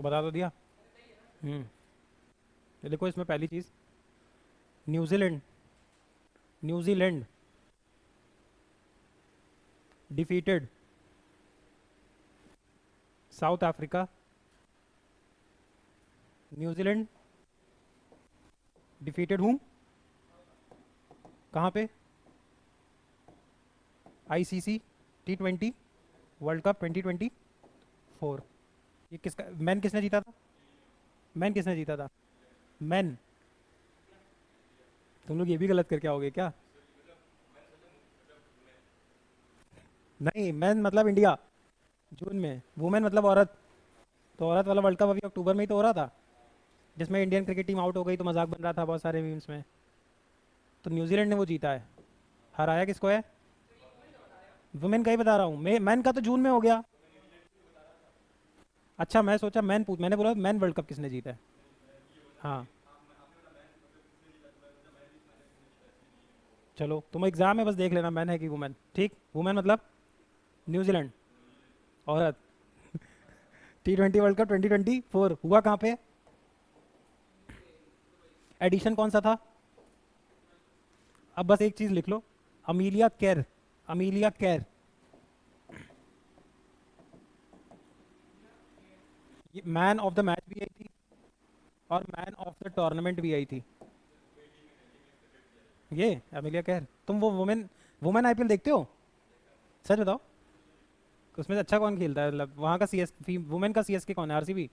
बता तो दिया। ये देखो इसमें पहली चीज़, New Zealand, New Zealand defeated South Africa, New Zealand defeated हूँ कहाँ पे, आईसीसी T20 वर्ल्ड कप 2024। ये किसका मैन, किसने जीता था? मैन किसने जीता था? मैन। तुम लोग ये भी गलत करके आओगे क्या? नहीं, मैन मतलब इंडिया जून में, वुमेन मतलब औरत। तो औरत वाला वर्ल्ड कप अभी अक्टूबर में ही तो हो रहा था, जिसमें इंडियन क्रिकेट टीम आउट हो गई तो मजाक बन रहा था बहुत सारे मीम्स में। तो न्यूजीलैंड ने वो जीता है। हराया किसको है? वुमेन का ही बता रहा हूँ मैं, मैन का तो जून में हो गया। अच्छा, मैं सोचा मैन पूछ, मैंने बोला मैन वर्ल्ड कप किसने जीता है। हाँ, चलो तुम एग्जाम में बस देख लेना मैन है कि वुमेन, ठीक। वुमेन मतलब न्यूजीलैंड, औरत। T20 वर्ल्ड कप 2024 हुआ कहाँ पे? एडिशन कौन सा था? अब बस एक चीज लिख लो, अमीलिया केर, अमीलिया केर। ये मैन ऑफ द मैच भी आई थी और मैन ऑफ द टूर्नामेंट भी आई थी। ये अमीलिया केर। तुम वो वुमेन, वुमेन आईपीएल देखते हो? सच बताओ, उसमें से अच्छा कौन खेलता है, मतलब वहाँ का सीएस, वुमेन का सीएसके कौन है, आरसीबी?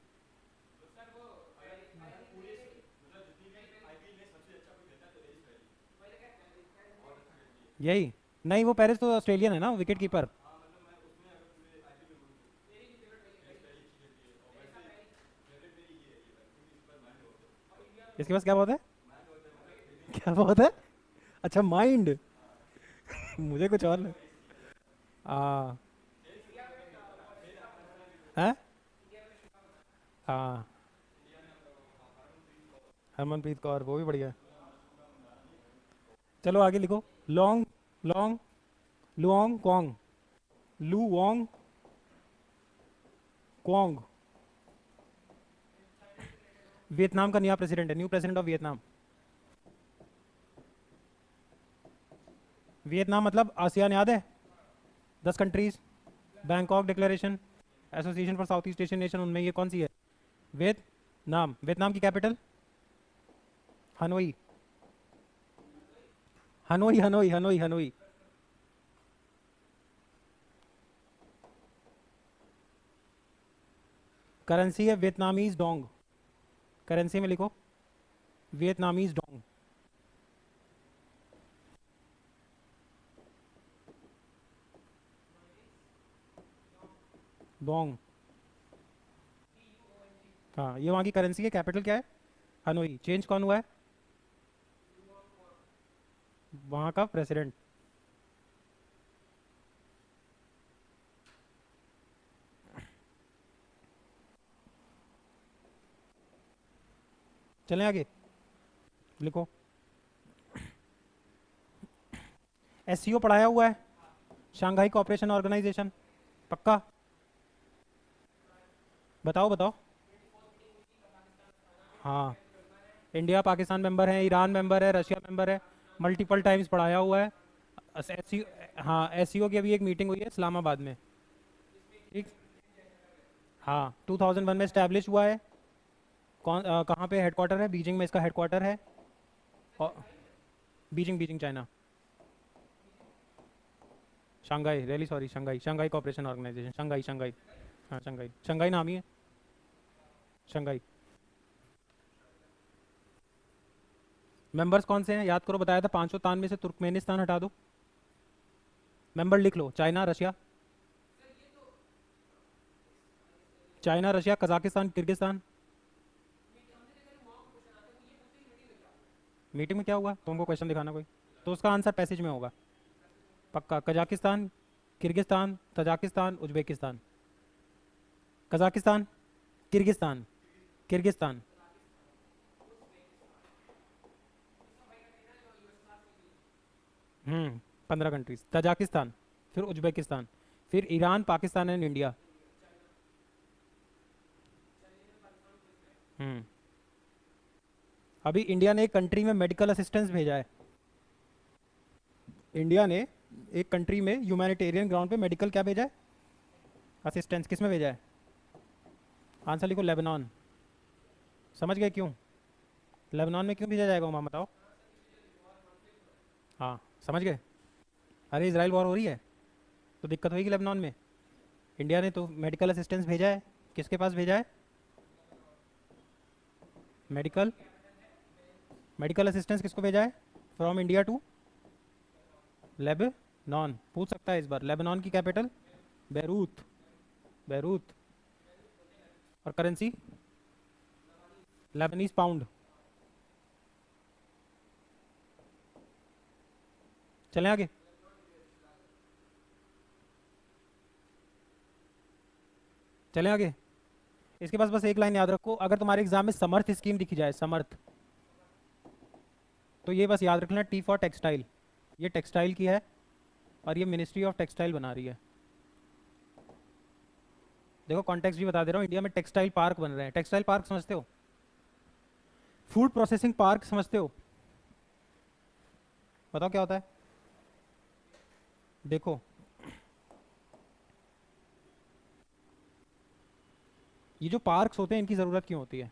यही। नहीं, वो पेरिस तो ऑस्ट्रेलियन है ना, विकेट कीपर। इसके पास क्या बहुत है? क्या बहुत है? अच्छा, माइंड। मुझे कुछ और आ है। हाँ, हरमनप्रीत कौर, वो भी बढ़िया है। चलो आगे लिखो। लॉन्ग, लॉन्ग, लुओंग कॉन्ग, लू वोंग क्वांग, वियतनाम का नया प्रेसिडेंट है, new president of Vietnam. Vietnam मतलब आसियान, याद है? 10 countries, Bangkok declaration, association for south east Asian nation, उनमें ये कौन सी है? वियतनाम। वियतनाम की capital? Hanoi, Hanoi, Hanoi, Hanoi, Hanoi. Currency है वियतनामीज डोंग, करेंसी में लिखो वियतनामीज डोंग। डोंग। हाँ, ये वहाँ की करेंसी है, कैपिटल क्या है? हनोई। चेंज कौन हुआ है? वहाँ का प्रेसिडेंट। चलें आगे, लिखो। एससीओ पढ़ाया हुआ है, शंघाई कोऑपरेशन ऑर्गेनाइजेशन, पक्का? बताओ बताओ। हाँ, इंडिया पाकिस्तान मेंबर है, ईरान मेंबर है, रशिया मेंबर है, मल्टीपल टाइम्स पढ़ाया हुआ है। एस। हाँ, एससीओ की अभी एक मीटिंग हुई है इस्लामाबाद में, ठीक। हाँ, 2001 में स्टैब्लिश हुआ है। कौन कहाँ पे हेडक्वार्टर है? बीजिंग में इसका हेडक्वार्टर है। और Beijing, Beijing China. Shanghai, really sorry, Shanghai, Shanghai cooperation organisation, Shanghai, Shanghai. हाँ, शंघाई, शंघाई नाम ही है, शंघाई। मेंबर्स कौन से हैं याद करो, बताया था 593 में से तुर्कमेनिस्तान हटा दो। मेंबर लिख लो, China, Russia, China, Russia, Kazakhstan, Kyrgyzstan. Meeting में क्या हुआ? तुमको क्वेश्चन दिखाना कोई, तो उसका आंसर पैसेज में होगा। पक्का। Kazakhstan, Kyrgyzstan, Tajikistan, Uzbekistan. Kazakhstan, Kyrgyzstan, Kyrgyzstan. 15 countries, Tajikistan, फिर उज्बेकिस्तान, फिर ईरान, पाकिस्तान एंड इंडिया। हम्म। अभी इंडिया ने एक कंट्री में मेडिकल असिस्टेंस भेजा है। इंडिया ने एक कंट्री में ह्यूमैनिटेरियन ग्राउंड पे मेडिकल क्या भेजा है, असिस्टेंस। किस में भेजा है? आंसर लिखो, लेबनान। समझ गए क्यों? लेबनान में क्यों भेजा जाएगा वहाँ, बताओ। हाँ, समझ गए। अरे इसराइल वॉर हो रही है तो दिक्कत होगी लेबनान में। इंडिया ने तो मेडिकल असिस्टेंस भेजा है। किसके पास भेजा है? मेडिकल मेडिकल असिस्टेंस किसको भेजा है? From India to Lebanon. पूछ सकता है इस बार, लेबनान की कैपिटल? बैरूत। बैरूत। और करेंसी? Lebanese pound. चलें आगे। चलें आगे। इसके पास बस एक लाइन याद रखो, अगर तुम्हारे एग्जाम में समर्थ स्कीम दिखी जाए, समर्थ, तो ये बस याद रखना, टी फॉर टेक्सटाइल। ये टेक्सटाइल की है और ये मिनिस्ट्री ऑफ टेक्सटाइल बना रही है। देखो कॉन्टेक्स्ट भी बता दे रहा हूँ, इंडिया में टेक्सटाइल पार्क बन रहे हैं। टेक्सटाइल पार्क समझते हो? फूड प्रोसेसिंग पार्क समझते हो? बताओ क्या होता है। देखो, ये जो पार्क्स होते हैं इनकी ज़रूरत क्यों होती है?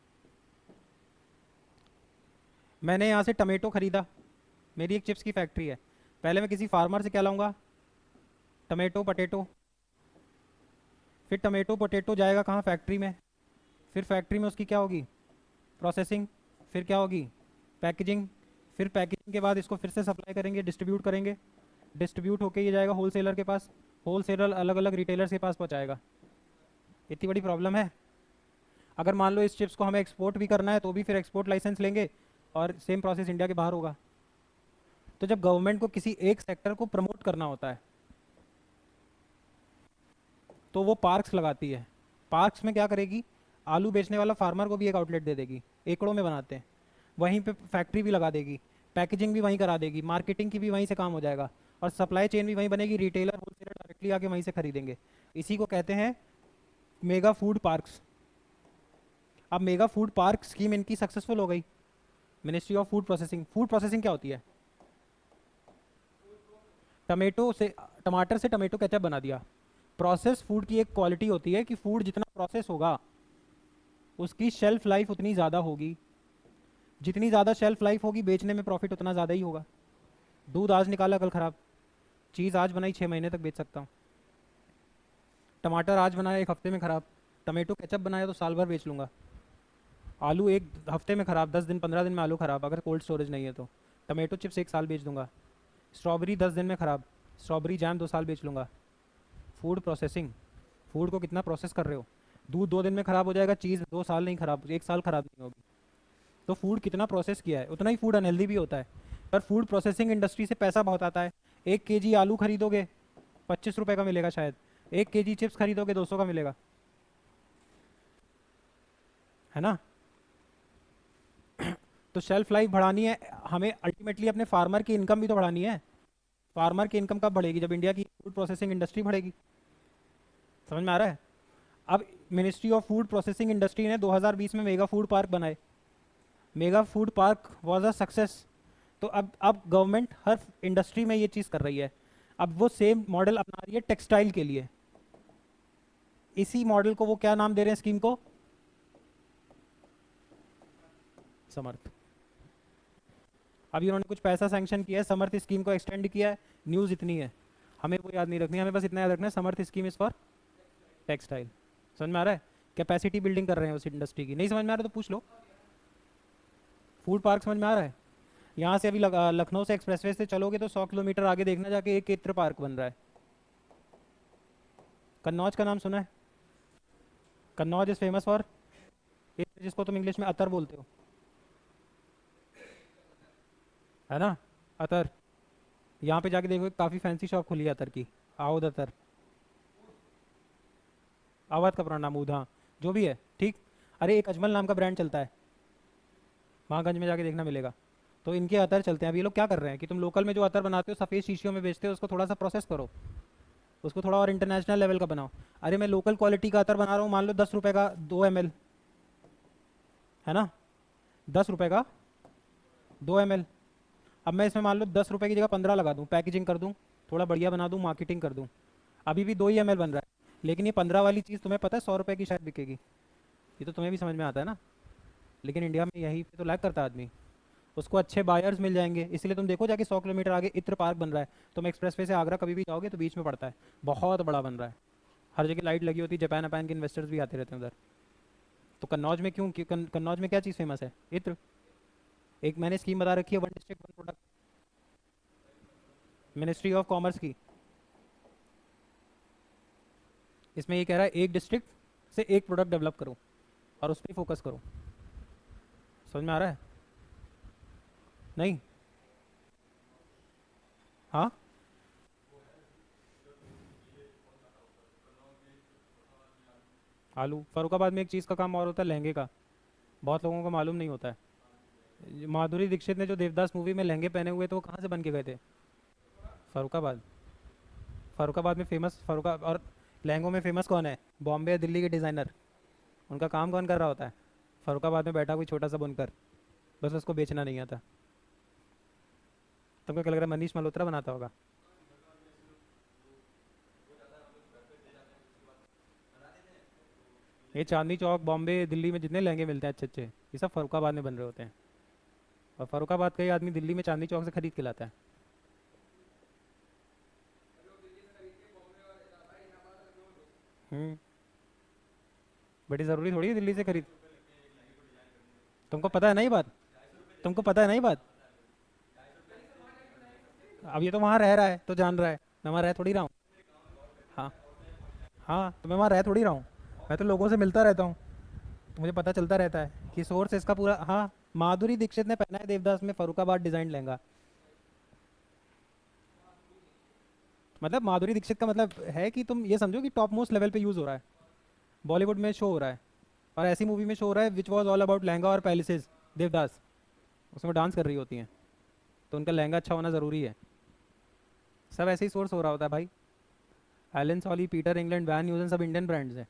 मैंने यहाँ से टमेटो खरीदा, मेरी एक चिप्स की फैक्ट्री है। पहले मैं किसी फार्मर से क्या लाऊंगा? Tomato potato. फिर टमेटो पोटैटो जाएगा कहाँ? फैक्ट्री में। फिर फैक्ट्री में उसकी क्या होगी? प्रोसेसिंग। फिर क्या होगी? पैकेजिंग। फिर पैकेजिंग के बाद इसको फिर से सप्लाई करेंगे, डिस्ट्रीब्यूट करेंगे। डिस्ट्रीब्यूट होके ये जाएगा होलसेलर के पास, होलसेलर अलग अलग रिटेलर्स के पास पहुँचाएगा। इतनी बड़ी प्रॉब्लम है। अगर मान लो इस चिप्स को हमें एक्सपोर्ट भी करना है तो भी फिर एक्सपोर्ट लाइसेंस लेंगे और सेम प्रोसेस इंडिया के बाहर होगा। तो जब गवर्नमेंट को किसी एक सेक्टर को प्रमोट करना होता है तो वो पार्क्स लगाती है। पार्क्स में क्या करेगी? आलू बेचने वाला फार्मर को भी एक आउटलेट दे देगी, एकड़ों में बनाते हैं। वहीं पे फैक्ट्री भी लगा देगी, पैकेजिंग भी वहीं करा देगी, मार्केटिंग की भी वहीं से काम हो जाएगा, और सप्लाई चेन भी वहीं बनेगी। रिटेलर होलसेलर डायरेक्टली आके वहीं से खरीदेंगे। इसी को कहते हैं मेगा फूड पार्क्स। अब मेगा फूड पार्क स्कीम इनकी सक्सेसफुल हो गई। Ministry of food processing. Food processing क्या होती है? टमेटो से, टमाटर से टमेटो केचप बना दिया। प्रोसेस फूड की एक क्वालिटी होती है कि फूड जितना प्रोसेस होगा उसकी शेल्फ लाइफ उतनी ज़्यादा होगी। जितनी ज़्यादा शेल्फ लाइफ होगी बेचने में प्रॉफिट उतना ज़्यादा ही होगा। दूध आज निकाला कल ख़राब, चीज़ आज बनाई 6 महीने तक बेच सकता हूँ। टमाटर आज बनाया 1 हफ्ते में ख़राब, टमेटो केचप बनाया तो साल भर बेच लूँगा। आलू 1 हफ्ते में ख़राब, 10 दिन 15 दिन में आलू ख़राब अगर कोल्ड स्टोरेज नहीं है तो। टमेटो चिप्स 1 साल बेच दूंगा। स्ट्रॉबेरी 10 दिन में ख़राब, स्ट्रॉबेरी जैम 2 साल बेच लूँगा। फूड प्रोसेसिंग, फूड को कितना प्रोसेस कर रहे हो। दूध 2 दिन में ख़राब हो जाएगा, चीज़ 2 साल नहीं ख़राब, 1 साल ख़राब नहीं होगी। तो फूड कितना प्रोसेस किया है उतना ही फूड अनहेल्दी भी होता है। पर फूड प्रोसेसिंग इंडस्ट्री से पैसा बहुत आता है। 1 kg आलू खरीदोगे 25 रुपये का मिलेगा शायद, 1 kg चिप्स खरीदोगे 200 का मिलेगा, है ना। तो शेल्फ लाइफ बढ़ानी है हमें, अल्टीमेटली अपने फार्मर की इनकम भी तो बढ़ानी है। फार्मर की इनकम कब बढ़ेगी? जब इंडिया की फूड प्रोसेसिंग इंडस्ट्री बढ़ेगी। समझ में आ रहा है? अब ministry of food processing industry ने 2020 में मेगा फूड पार्क बनाए। Mega food park was a success. तो अब गवर्नमेंट हर इंडस्ट्री में ये चीज़ कर रही है। अब वो सेम मॉडल अपना रही है टेक्सटाइल के लिए। इसी मॉडल को वो क्या नाम दे रहे हैं स्कीम को? समर्थ। अभी उन्होंने कुछ पैसा सैंक्शन किया है, समर्थ स्कीम को एक्सटेंड किया है। न्यूज़ इतनी है, हमें वो याद नहीं रखनी, हमें बस इतना याद रखना है, समर्थ स्कीम इज़ फॉर टेक्सटाइल। समझ में आ रहा है? कैपेसिटी बिल्डिंग कर रहे हैं उस इंडस्ट्री की। नहीं समझ में आ रहा तो पूछ लो। फूड पार्क समझ में आ रहा है? यहाँ से अभी लखनऊ से एक्सप्रेसवे से चलोगे तो 100 किलोमीटर आगे देखना जाके एक चित्र पार्क बन रहा है। कन्नौज का नाम सुना है? कन्नौज इज़ फेमस फॉर, जिसको तुम इंग्लिश में अतर बोलते हो, है ना, अतर। यहाँ पे जाके देखो काफ़ी फैंसी शॉप खुली है अतर की, आओद अतर। अवध का पुराना नाम ऊध, हाँ, जो भी है ठीक। अरे एक अजमल नाम का ब्रांड चलता है, महागंज में जाके देखना मिलेगा। तो इनके अतर चलते हैं। अब ये लोग क्या कर रहे हैं कि तुम लोकल में जो अतर बनाते हो सफ़ेद शीशियों में बेचते हो, उसको थोड़ा सा प्रोसेस करो, उसको थोड़ा और इंटरनेशनल लेवल का बनाओ। अरे मैं लोकल क्वालिटी का अतर बना रहा हूँ, मान लो 10 रुपये का 2 ml, है ना, 10 रुपये का 2 ml। अब मैं इसमें मान लो 10 रुपये की जगह 15 लगा दूँ, पैकेजिंग कर दूँ, थोड़ा बढ़िया बना दूँ, मार्केटिंग कर दूँ, अभी भी 2 ही ml बन रहा है। लेकिन ये 15 वाली चीज़ तुम्हें पता है 100 रुपये की शायद बिकेगी। ये तो तुम्हें भी समझ में आता है ना। लेकिन इंडिया में यही पे तो लैग करता है आदमी। उसको अच्छे बायर्स मिल जाएंगे, इसलिए तुम देखो जाके 100 किलोमीटर आगे इत्र पार्क बन रहा है। तुम एक्सप्रेसवे से आगरा कभी भी जाओगे तो बीच में पड़ता है, बहुत बड़ा बन रहा है, हर जगह लाइट लगी होती है, जापान अपान के इन्वेस्टर्स भी आते रहते हैं उधर। तो कन्नौज में कन्नौज में क्या चीज़ फेमस है? इत्र। एक मैंने स्कीम बता रखी है, 1 district 1 product, ministry of commerce की। इसमें ये कह रहा है एक डिस्ट्रिक्ट से एक प्रोडक्ट डेवलप करो और उस पर फोकस करो। समझ में आ रहा है? नहीं? हाँ, आलू। फरुखाबाद में एक चीज़ का काम और होता है, लहंगे का। बहुत लोगों को मालूम नहीं होता है। माधुरी दीक्षित ने जो देवदास मूवी में लहंगे पहने हुए थे वो कहाँ से बन के गए थे? फरुखाबाद। फरुखाबाद में फेमस फरुखा और लहंगों में फेमस कौन है? बॉम्बे या दिल्ली के डिज़ाइनर। उनका काम कौन कर रहा होता है? फरुखाबाद में बैठा कोई छोटा सा बुनकर, बस उसको बेचना नहीं आता। तुमको क्या लग रहा है मनीष मल्होत्रा बनाता होगा? ये चांदनी चौक, बॉम्बे, दिल्ली में जितने लहंगे मिलते हैं अच्छे अच्छे, ये सब फरुखाबाद में बन रहे होते हैं। और फरुखाबाद का ही आदमी दिल्ली में चांदनी चौक से खरीद के लाता है। हम्म। बड़ी ज़रूरी थोड़ी है दिल्ली से खरीद। तुमको पता है ना ये बात? तुमको पता है ना ये बात? अब ये तो वहाँ रह रहा है तो जान रहा है, मैं वहाँ रह थोड़ी रहा हूँ। हाँ। हाँ, तो मैं वहाँ रह थोड़ी रहा हूँ, मैं तो लोगों से मिलता रहता हूँ, तो मुझे पता चलता रहता है कि सोर्स इसका पूरा। हाँ, माधुरी दीक्षित ने पहना है देवदास में फरुखाबाद डिजाइन लहंगा। मतलब माधुरी दीक्षित का मतलब है कि तुम ये समझो कि टॉप मोस्ट लेवल पे यूज़ हो रहा है, बॉलीवुड में शो हो रहा है, और ऐसी मूवी में शो हो रहा है which was all about lehenga और पैलेसेस। देवदास उसमें डांस कर रही होती हैं, तो उनका लहंगा अच्छा होना ज़रूरी है। सब ऐसे ही सोर्स हो रहा होता है भाई। एलन सॉली, पीटर इंग्लैंड, वैन न्यूजन सब इंडियन ब्रांड्स हैं।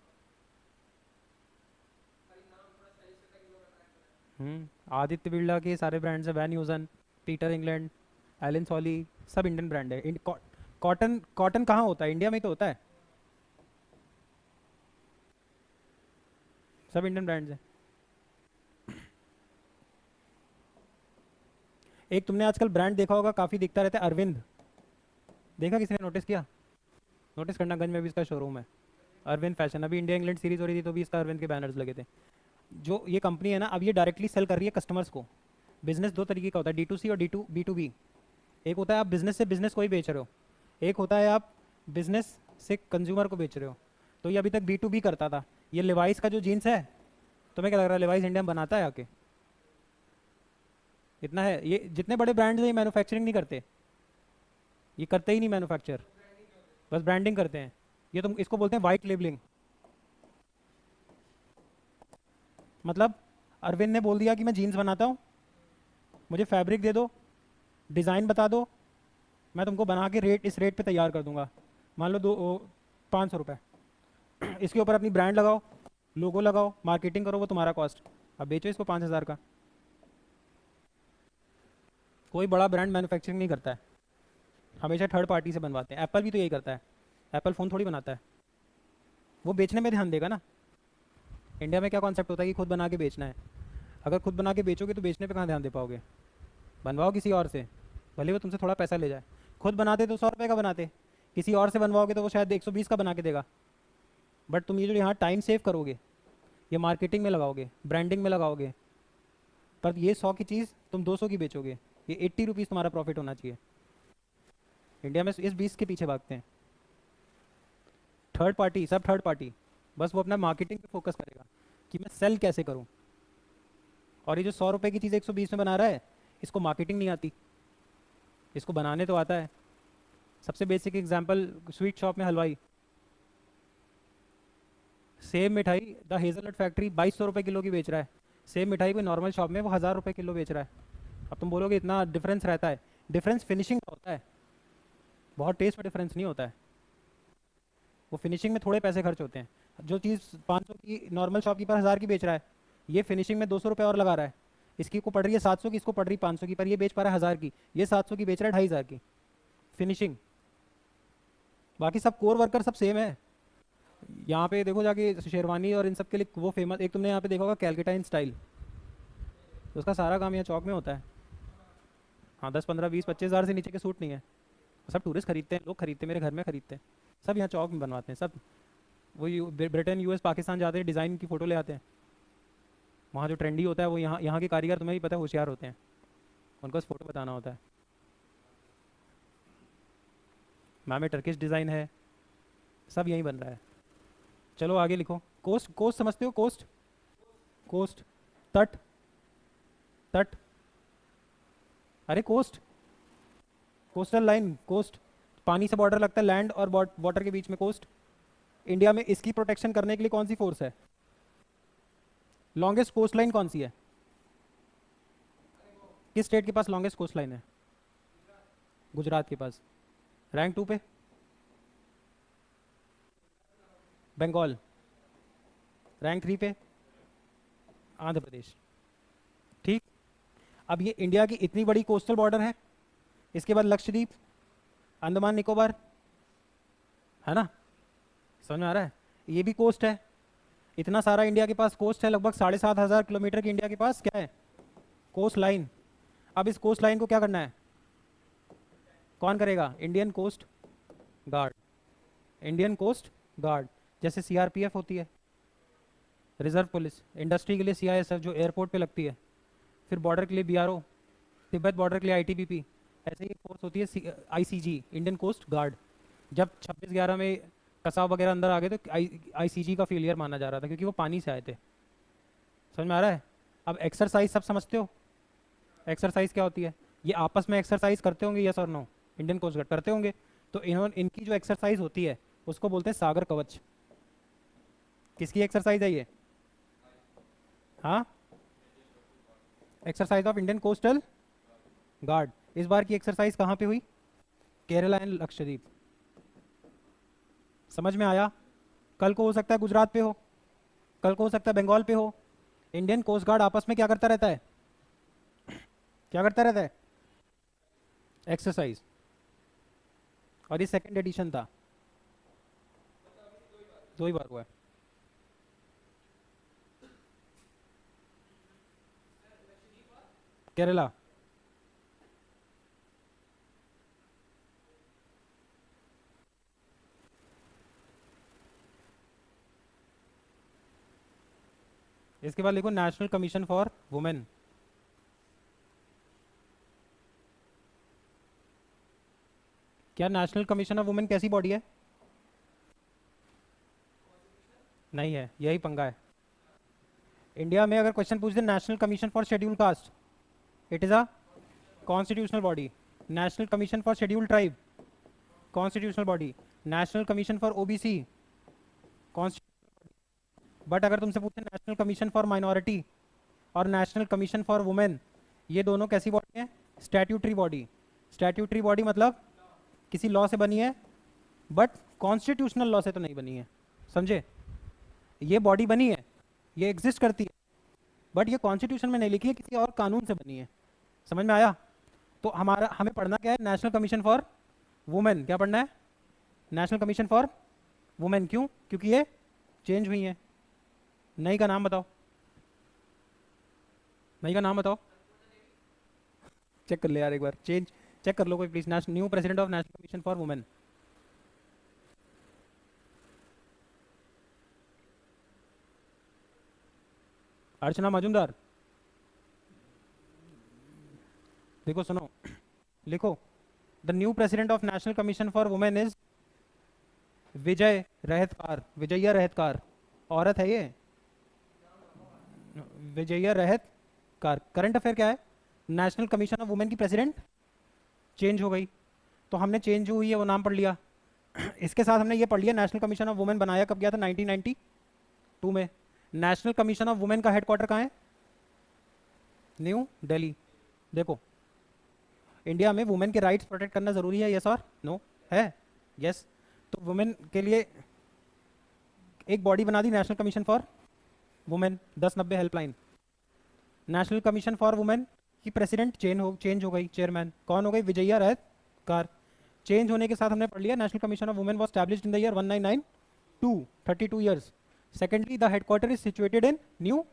आदित्य बिरला के सारे ब्रांड्स हैं, वैन न्यूजन, पीटर इंग्लैंड, एलन सॉली, सब इंडियन ब्रांड है। कॉटन कॉटन कहाँ होता है? इंडिया में ही तो होता है। सब इंडियन ब्रांड्स हैं। एक तुमने आजकल ब्रांड देखा होगा, काफ़ी दिखता रहता है, अरविंद। देखा किसी ने? नोटिस किया? नोटिस करना, गंज में भी इसका शोरूम है, अरविंद फैशन। अभी इंडिया इंग्लैंड सीरीज हो रही थी तो भी इसका अरविंद के बैनर्स लगे थे। जो ये कंपनी है ना, अब ये डायरेक्टली सेल कर रही है कस्टमर्स को। बिजनेस दो तरीके का होता है, D2C और B2B। एक होता है आप बिजनेस से बिजनेस को ही बेच रहे हो, एक होता है आप बिजनेस से कंज्यूमर को बेच रहे हो। तो ये अभी तक B2B करता था। ये लिवाइस का जो जीन्स है, तुम्हें क्या लग रहा है लिवाइस इंडिया में बनाता है आके? इतना है, ये जितने बड़े ब्रांड्स हैं ये मैन्युफैक्चरिंग नहीं करते, ये करते ही नहीं मैन्युफैक्चर, बस ब्रांडिंग करते हैं। ये तुम इसको बोलते हैं वाइट लेबलिंग। मतलब अरविंद ने बोल दिया कि मैं जीन्स बनाता हूँ, मुझे फैब्रिक दे दो, डिज़ाइन बता दो, मैं तुमको बना के रेट इस रेट पे तैयार कर दूंगा। मान लो 500 रुपये। इसके ऊपर अपनी ब्रांड लगाओ, लोगो लगाओ, मार्केटिंग करो, वो तुम्हारा कॉस्ट। अब बेचो इसको 5,000 का। कोई बड़ा ब्रांड मैन्युफैक्चरिंग नहीं करता है, हमेशा थर्ड पार्टी से बनवाते हैं। एप्पल भी तो यही करता है, एप्पल फ़ोन थोड़ी बनाता है, वो बेचने में ध्यान देगा ना। इंडिया में क्या कॉन्सेप्ट होता है कि खुद बना के बेचना है। अगर खुद बना के बेचोगे तो बेचने पे कहाँ ध्यान दे पाओगे? बनवाओ किसी और से, भले वो तुमसे थोड़ा पैसा ले जाए। खुद बनाते तो 100 रुपये का बनाते, किसी और से बनवाओगे तो वो शायद 120 का बना के देगा। बट तुम ये जो यहाँ टाइम सेव करोगे, ये मार्केटिंग में लगाओगे, ब्रांडिंग में लगाओगे, पर ये 100 की चीज़ तुम 200 की बेचोगे। ये 80 रुपीज़ तुम्हारा प्रॉफिट होना चाहिए। इंडिया में इस 20 के पीछे भागते हैं। थर्ड पार्टी, सब थर्ड पार्टी, बस वो अपना मार्केटिंग पे फोकस करेगा कि मैं सेल कैसे करूँ। और ये जो 100 रुपये की चीज़ 120 में बना रहा है, इसको मार्केटिंग नहीं आती, इसको बनाने तो आता है। सबसे बेसिक एग्जांपल, स्वीट शॉप में हलवाई सेम मिठाई द हेजलनट फैक्ट्री 2200 रुपये किलो की बेच रहा है, सेम मिठाई कोई नॉर्मल शॉप में वो 1000 रुपये किलो बेच रहा है। अब तुम बोलोगे इतना डिफरेंस रहता है, डिफरेंस फिनिशिंग का होता है, बहुत टेस्ट में डिफरेंस नहीं होता है। वो फिनिशिंग में थोड़े पैसे खर्च होते हैं। जो चीज़ 500 की नॉर्मल शॉपकीपर 1000 की बेच रहा है, ये फिनिशिंग में 200 रुपये और लगा रहा है, इसकी को पड़ रही है 700 की, इसको पड़ रही 500 की, पर ये बेच पा रहा है 1000 की, ये 700 की बेच रहा है 2500 की फिनिशिंग। बाकी सब कोर वर्कर सब सेम है। यहाँ पे देखो जाके शेरवानी और इन सब के लिए वो फेमस, एक तुमने यहाँ पे देखा होगा कैलकटाइन स्टाइल, तो उसका सारा काम यहाँ चौक में होता है। हाँ 10 15 20 25 हज़ार से नीचे के सूट नहीं है, सब टूरिस्ट खरीदते हैं, लोग खरीदते हैं, मेरे घर में खरीदते हैं, सब यहाँ चौक में बनवाते हैं सब। वो ब्रिटेन यूएस पाकिस्तान जाते हैं, डिज़ाइन की फ़ोटो ले आते हैं, वहाँ जो ट्रेंडी होता है वो यहाँ यहाँ के कारीगर तुम्हें भी पता है होशियार होते हैं, उनको बस फ़ोटो बताना होता है। मैम में टर्किश डिज़ाइन है, सब यहीं बन रहा है। चलो आगे लिखो। कोस्ट, कोस्ट समझते हो? कोस्ट, कोस्ट तट, तट, अरे कोस्ट, कोस्टल लाइन, कोस्ट पानी से बॉर्डर लगता है, लैंड और वाटर के बीच में कोस्ट। इंडिया में इसकी प्रोटेक्शन करने के लिए कौन सी फोर्स है? लॉन्गेस्ट कोस्ट लाइन कौन सी है? किस स्टेट के पास लॉन्गेस्ट कोस्ट लाइन है? गुजरात के पास। रैंक 2 पे बंगाल, रैंक 3 पे आंध्र प्रदेश। ठीक, अब ये इंडिया की इतनी बड़ी कोस्टल बॉर्डर है, इसके बाद लक्षद्वीप, अंडमान निकोबार, है ना? समझ में आ रहा है? ये भी कोस्ट है, इतना सारा इंडिया के पास कोस्ट है, लगभग 7500 किलोमीटर की इंडिया के पास क्या है? Coast line. अब इस कोस्ट लाइन को क्या करना है? कौन करेगा? Indian coast guard. Indian coast guard, जैसे सीआरपीएफ होती है, रिजर्व पुलिस, इंडस्ट्री के लिए सीआईएसएफ जो एयरपोर्ट पे लगती है, फिर बॉर्डर के लिए बीआरओ, तिब्बत बॉर्डर के लिए आईटीबीपी, ऐसे ही फोर्स होती है आईसीजी, इंडियन कोस्ट गार्ड। जब 26/11 में कसाव वगैरह अंदर आ गए तो आईसीजी का फेलियर माना जा रहा था, क्योंकि वो पानी से आए थे। समझ में आ रहा है? अब एक्सरसाइज सब समझते हो? एक्सरसाइज क्या होती है? ये आपस में एक्सरसाइज करते होंगे, यस और नो? इंडियन कोस्ट गार्ड करते होंगे, तो इनकी जो एक्सरसाइज होती है उसको बोलते हैं सागर कवच। किसकी एक्सरसाइज है ये? हाँ, exercise of Indian coastal guard. इस बार की एक्सरसाइज कहाँ पे हुई? केरला एंड लक्षद्वीप। समझ में आया? कल को हो सकता है गुजरात पे हो, कल को हो सकता है बंगाल पे हो। इंडियन कोस्ट गार्ड आपस में क्या करता रहता है? क्या करता रहता है? एक्सरसाइज। और ये सेकंड एडिशन था, 2 ही बार हुआ है। केरला, इसके बाद लिखो नेशनल कमीशन फॉर वुमेन। क्या नेशनल कमीशन ऑफ वुमेन कैसी बॉडी है? नहीं है, यही पंगा है। इंडिया में अगर क्वेश्चन पूछ दे national commission for schedule caste, it is a constitutional body. National commission for schedule tribe, constitutional body. National commission for OBC, constitutional. But अगर तुमसे पूछे नेशनल कमीशन फॉर माइनॉरिटी और नेशनल कमीशन फॉर वुमेन, ये दोनों कैसी body है? Statutory body. Statutory body मतलब किसी लॉ से बनी है, बट कॉन्स्टिट्यूशनल लॉ से तो नहीं बनी है। समझे? ये बॉडी बनी है, ये एग्जिस्ट करती है, बट ये कॉन्स्टिट्यूशन में नहीं लिखी है, किसी और कानून से बनी है। समझ में आया? तो हमें पढ़ना क्या है? National commission for women. क्या पढ़ना है? National commission for women. क्यों? क्योंकि ये चेंज हुई है। नई का नाम बताओ, नई का नाम बताओ। चेक कर ले यार एक बार, चेंज चेक कर लो कोई please. New president of national commission for women. Archana Majumdar. देखो सुनो, लिखो the new president of national commission for women is Vijay Rahatkar. Vijaya Rahatkar औरत है ये, विजया रहतकार। करंट अफेयर क्या है? नेशनल कमीशन ऑफ वुमेन की प्रेसिडेंट चेंज हो गई, तो हमने चेंज हुई है वो नाम पढ़ लिया। इसके साथ हमने ये पढ़ लिया नेशनल कमीशन ऑफ वुमेन बनाया कब गया था? 1992 में। नेशनल कमीशन ऑफ वुमेन का हेडक्वार्टर कहाँ है? न्यू दिल्ली। देखो, इंडिया में वुमेन के राइट्स प्रोटेक्ट करना जरूरी है, यस और नो? है, यस। तो वुमेन के लिए एक बॉडी बना दी national commission for women 1090 helpline. National commission for women की प्रेसिडेंट चेंज हो गई, चेयरमैन कौन हो गई? विजया रैत कार। चेंज होने के साथ हमने पढ़ लिया national commission of women was established in the year 1992, 32 years. Secondly the headquarter is situated in new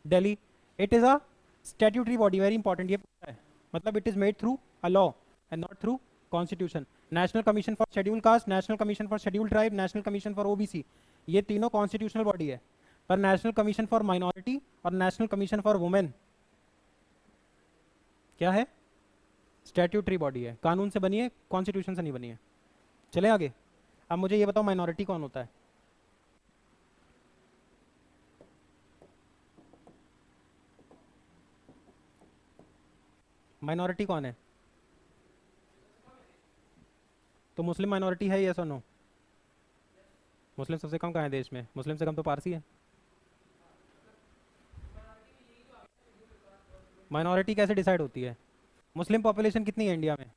Delhi. It is a statutory body, very important ये है, मतलब it is made through a law and not through constitution. National commission for schedule cast, national commission for schedule tribe, national commission for OBC, ये तीनों constitutional body है। पर national commission for minority और national commission for women क्या है? Statutory body है, कानून से बनी है, कॉन्स्टिट्यूशन से नहीं बनी है। चले आगे। अब मुझे ये बताओ माइनॉरिटी कौन होता है? माइनॉरिटी कौन है? तो मुस्लिम माइनॉरिटी है, यस और नो? मुस्लिम सबसे कम कहाँ है देश में? मुस्लिम से कम तो पारसी है। माइनॉरिटी कैसे डिसाइड होती है? मुस्लिम पॉपुलेशन कितनी है इंडिया में?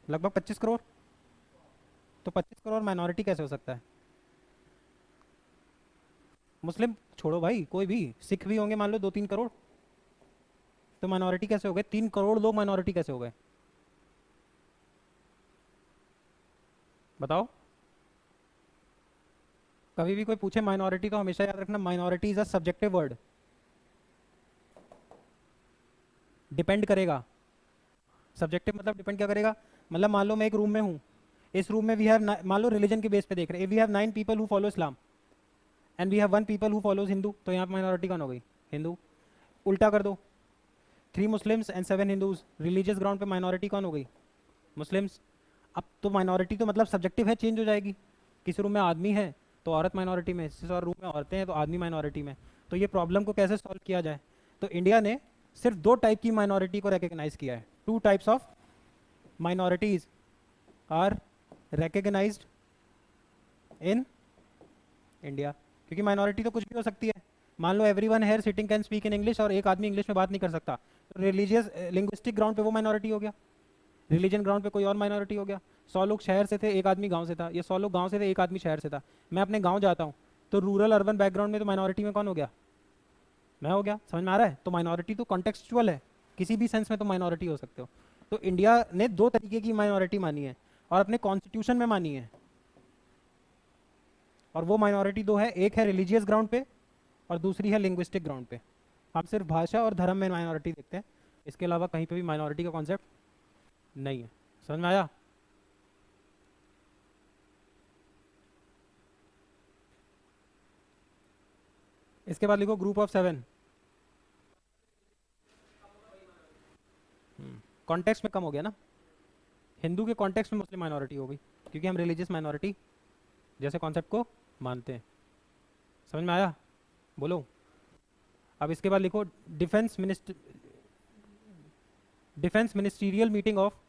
लगभग 25 करोड़। तो 25 करोड़ माइनॉरिटी कैसे हो सकता है? मुस्लिम छोड़ो भाई, कोई भी, सिख भी होंगे मान लो 2-3 करोड़, तो माइनॉरिटी कैसे हो गए? 3 करोड़ लोग माइनॉरिटी कैसे हो गए? बताओ। कभी भी कोई पूछे माइनॉरिटी तो हमेशा याद रखना minority is a subjective word. Depend करेगा। सब्जेक्टिव मतलब डिपेंड क्या करेगा? मतलब मान लो मैं एक रूम में हूँ, इस रूम में वी हैव, मान लो रिलीजन के बेस पे देख रहे हैं, we have 9 people who follow Islam and we have 1 people who follows Hindu, तो यहाँ पे माइनॉरिटी कौन हो गई? हिंदू। उल्टा कर दो, 3 Muslims and 7 Hindus, religious ground पे माइनॉरिटी कौन हो गई? मुस्लिम्स। अब तो माइनॉरिटी तो मतलब सब्जेक्टिव है, चेंज हो जाएगी। किसी रूम में आदमी है तो औरत माइनॉरिटी में, किसी और रूम में औरतें हैं तो आदमी माइनॉरिटी में। तो ये प्रॉब्लम को कैसे सॉल्व किया जाए? तो इंडिया ने सिर्फ 2 टाइप की माइनॉरिटी को रिकग्नाइज किया है। 2 types of minorities are recognised in India. क्योंकि माइनॉरिटी तो कुछ भी हो सकती है। मान लो everyone here sitting can speak in English और एक आदमी इंग्लिश में बात नहीं कर सकता, तो रिलीजियस लिंग्विस्टिक ग्राउंड पे वो माइनॉरिटी हो गया, रिलीजन ग्राउंड पे कोई और माइनॉरिटी हो गया। 100 लोग शहर से थे, एक आदमी गांव से था, ये 100 लोग गांव से थे, एक आदमी शहर से था। मैं अपने गांव जाता हूँ तो रूरल अर्बन बैकग्राउंड में तो माइनॉरिटी में कौन हो गया? मैं हो गया। समझ में आ रहा है? तो माइनॉरिटी तो कॉन्टेक्सचुअल है, किसी भी सेंस में तो माइनॉरिटी हो सकते हो। तो इंडिया ने 2 तरीके की माइनॉरिटी मानी है और अपने कॉन्स्टिट्यूशन में मानी है, और वो माइनॉरिटी 2 है, एक है रिलीजियस ग्राउंड पे और दूसरी है लिंग्विस्टिक ग्राउंड पे। हम सिर्फ भाषा और धर्म में माइनॉरिटी देखते हैं, इसके अलावा कहीं पे भी माइनॉरिटी का कॉन्सेप्ट नहीं है। समझ में आया? इसके बाद लिखो ग्रुप ऑफ 7। कॉन्टेक्स्ट में कम हो गया ना, हिंदू के कॉन्टेक्स्ट में मुस्लिम माइनॉरिटी हो गई, क्योंकि हम रिलीजियस माइनॉरिटी जैसे कॉन्सेप्ट को मानते हैं। समझ में आया? बोलो। अब इसके बाद लिखो defence ministerial meeting of,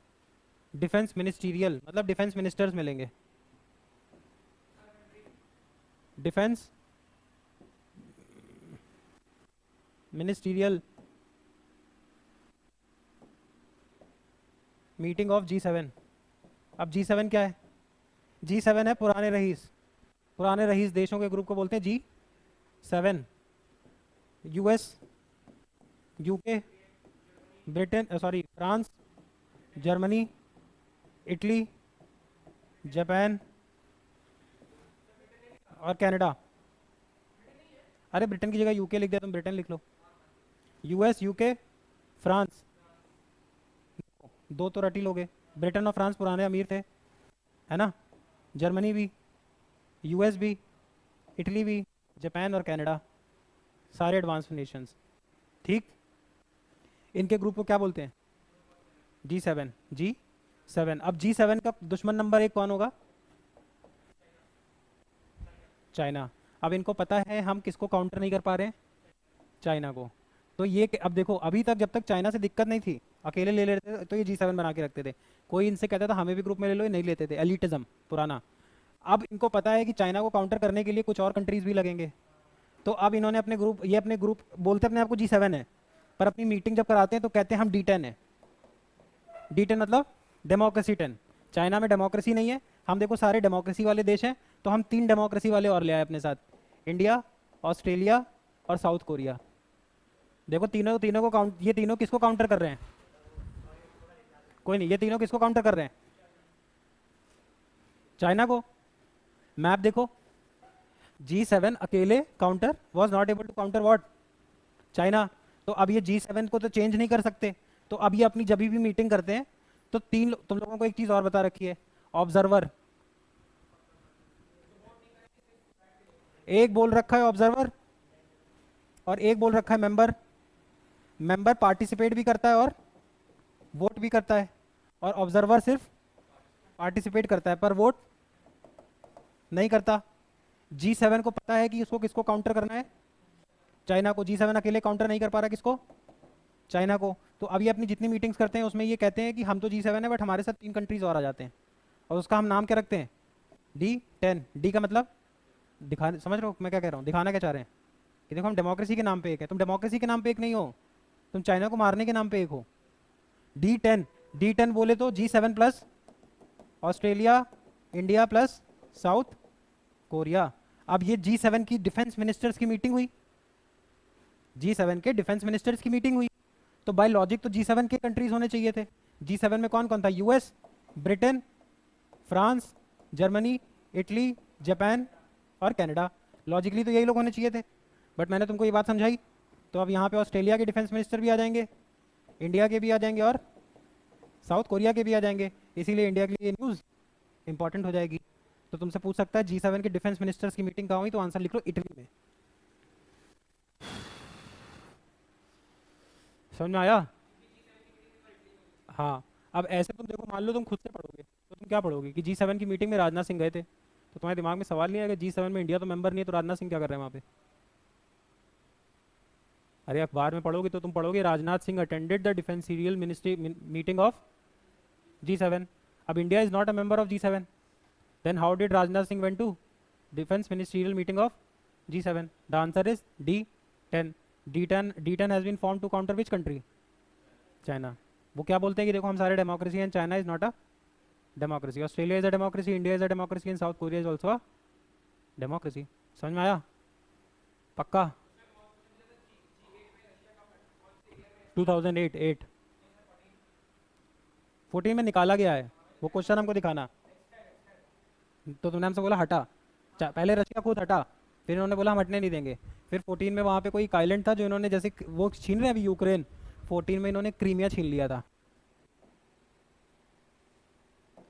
defence ministerial मतलब डिफेंस मिनिस्टर्स मिलेंगे। Defence ministerial meeting of G7। अब G7 क्या है? G7 है पुराने रईस, पुराने रईस देशों के ग्रुप को बोलते हैं G7। US, UK, Britain, sorry France, Germany, Italy, Japan और कनाडा। अरे ब्रिटेन की जगह यूके लिख दिया, तुम ब्रिटेन लिख लो। यूएस, यूके, फ्रांस, 2 तो रटी लोगे। ब्रिटेन और फ्रांस पुराने अमीर थे, है ना? जर्मनी भी, यूएस भी, इटली भी, जापान और कनाडा, सारे एडवांस नेशंस। ठीक, इनके ग्रुप को क्या बोलते हैं? G7। G7। अब G7 का दुश्मन नंबर 1 कौन होगा? चाइना। अब इनको पता है हम किसको काउंटर नहीं कर पा रहे हैं? चाइना को। तो ये अब देखो, अभी तक जब तक चाइना से दिक्कत नहीं थी, अकेले ले लेते थे तो ये G7 बना के रखते थे। कोई इनसे कहता था हमें भी ग्रुप में ले लो, ये नहीं लेते थे, एलिटिज्म पुराना। अब इनको पता है कि चाइना को काउंटर करने के लिए कुछ और कंट्रीज भी लगेंगे, तो अब इन्होंने अपने ग्रुप, ये अपने ग्रुप बोलते अपने आप को G7 है, पर अपनी मीटिंग जब कराते हैं तो कहते हैं हम D10 है। D10 मतलब डेमोक्रेसी 10। चाइना में डेमोक्रेसी नहीं है, हम देखो सारे डेमोक्रेसी वाले देश हैं, तो हम 3 डेमोक्रेसी वाले और ले आए अपने साथ, इंडिया, ऑस्ट्रेलिया और साउथ कोरिया। देखो तीनों तीनों को काउंट, ये तीनों किसको काउंटर कर रहे हैं? कोई नहीं, ये तीनों किसको काउंटर कर रहे हैं? चाइना को। मैप देखो, G7 अकेले counter was not able to counter what? China. तो अब ये G7 को तो चेंज नहीं कर सकते, तो अब ये अपनी जब भी मीटिंग करते हैं तो तुम लोगों को एक चीज और बता रखी है, ऑब्जर्वर। एक बोल रखा है ऑब्जर्वर और एक बोल रखा है मेंबर। मेंबर पार्टिसिपेट भी करता है और वोट भी करता है, और ऑब्जर्वर सिर्फ पार्टिसिपेट करता है पर वोट नहीं करता। G7 को पता है कि उसको किसको काउंटर करना है? चाइना को। G7 अकेले काउंटर नहीं कर पा रहा, किसको? चाइना को। तो अभी अपनी जितनी मीटिंग्स करते हैं उसमें ये कहते हैं कि हम तो G7 है बट हमारे साथ 3 कंट्रीज और आ जाते हैं, और उसका हम नाम क्या रखते हैं? D10। डी का मतलब दिखाने, समझ रहे हो मैं क्या कह रहा हूँ? दिखाना क्या चाह रहे हैं कि देखो हम डेमोक्रेसी के नाम पे एक है। तुम डेमोक्रेसी के नाम पे एक नहीं हो, तुम चाइना को मारने के नाम पे एक हो। D10। D10 बोले तो G7 plus Australia, India plus south Korea. अब ये G7 की डिफेंस मिनिस्टर्स की मीटिंग हुई, G7 के डिफेंस मिनिस्टर्स की मीटिंग हुई, तो बाय लॉजिक तो G7 के कंट्रीज होने चाहिए थे। G7 में कौन कौन था? US, Britain, France, Germany, Italy, Japan और कनाडा। लॉजिकली तो यही लोग होने चाहिए थे, बट मैंने तुमको ये बात समझाई। तो अब यहाँ पे ऑस्ट्रेलिया के डिफेंस मिनिस्टर भी आ जाएंगे, इंडिया के भी आ जाएंगे और साउथ कोरिया के भी आ जाएंगे, इसीलिए इंडिया के लिए ये न्यूज़ इंपॉर्टेंट हो जाएगी। तो तुमसे पूछ सकता है G7 के डिफेंस मिनिस्टर्स की मीटिंग कहाँ हुई, तो आंसर लिख लो इटली में। समझ में आया? हाँ। अब ऐसे तुम देखो, मान लो तुम खुद से पढ़ोगे तो तुम क्या पढ़ोगे कि G7 की मीटिंग में राजनाथ सिंह गए थे, तो तुम्हारे दिमाग में सवाल नहीं आएगा G7 में इंडिया तो मेंबर नहीं है तो राजनाथ सिंह क्या कर रहे हैं वहाँ पे? अरे अखबार में पढ़ोगे तो तुम पढ़ोगे Rajnath Singh attended the defence ministry meeting of G7। अब India is not a member of G7, then how did Rajnath Singh went to defence ministerial meeting of G7? The answer is D10। D10 has been form to counter which country? China. वो क्या बोलते हैं कि देखो हम सारे democracy हैं, China is not a democracy, Australia is a democracy, India is a democracy and south Korea is also a democracy. समझ में आया? पक्का? 2008 8 14 में निकाला गया है, वो क्वेश्चन हमको दिखाना। तो तुमने हमसे बोला हटा, पहले रशिया खुद हटा, फिर इन्होंने बोला हम हटने नहीं देंगे। फिर 14 में वहाँ पे कोई आइलैंड था जो इन्होंने, जैसे वो छीन रहे हैं अभी यूक्रेन, 14 में इन्होंने क्रीमिया छीन लिया था।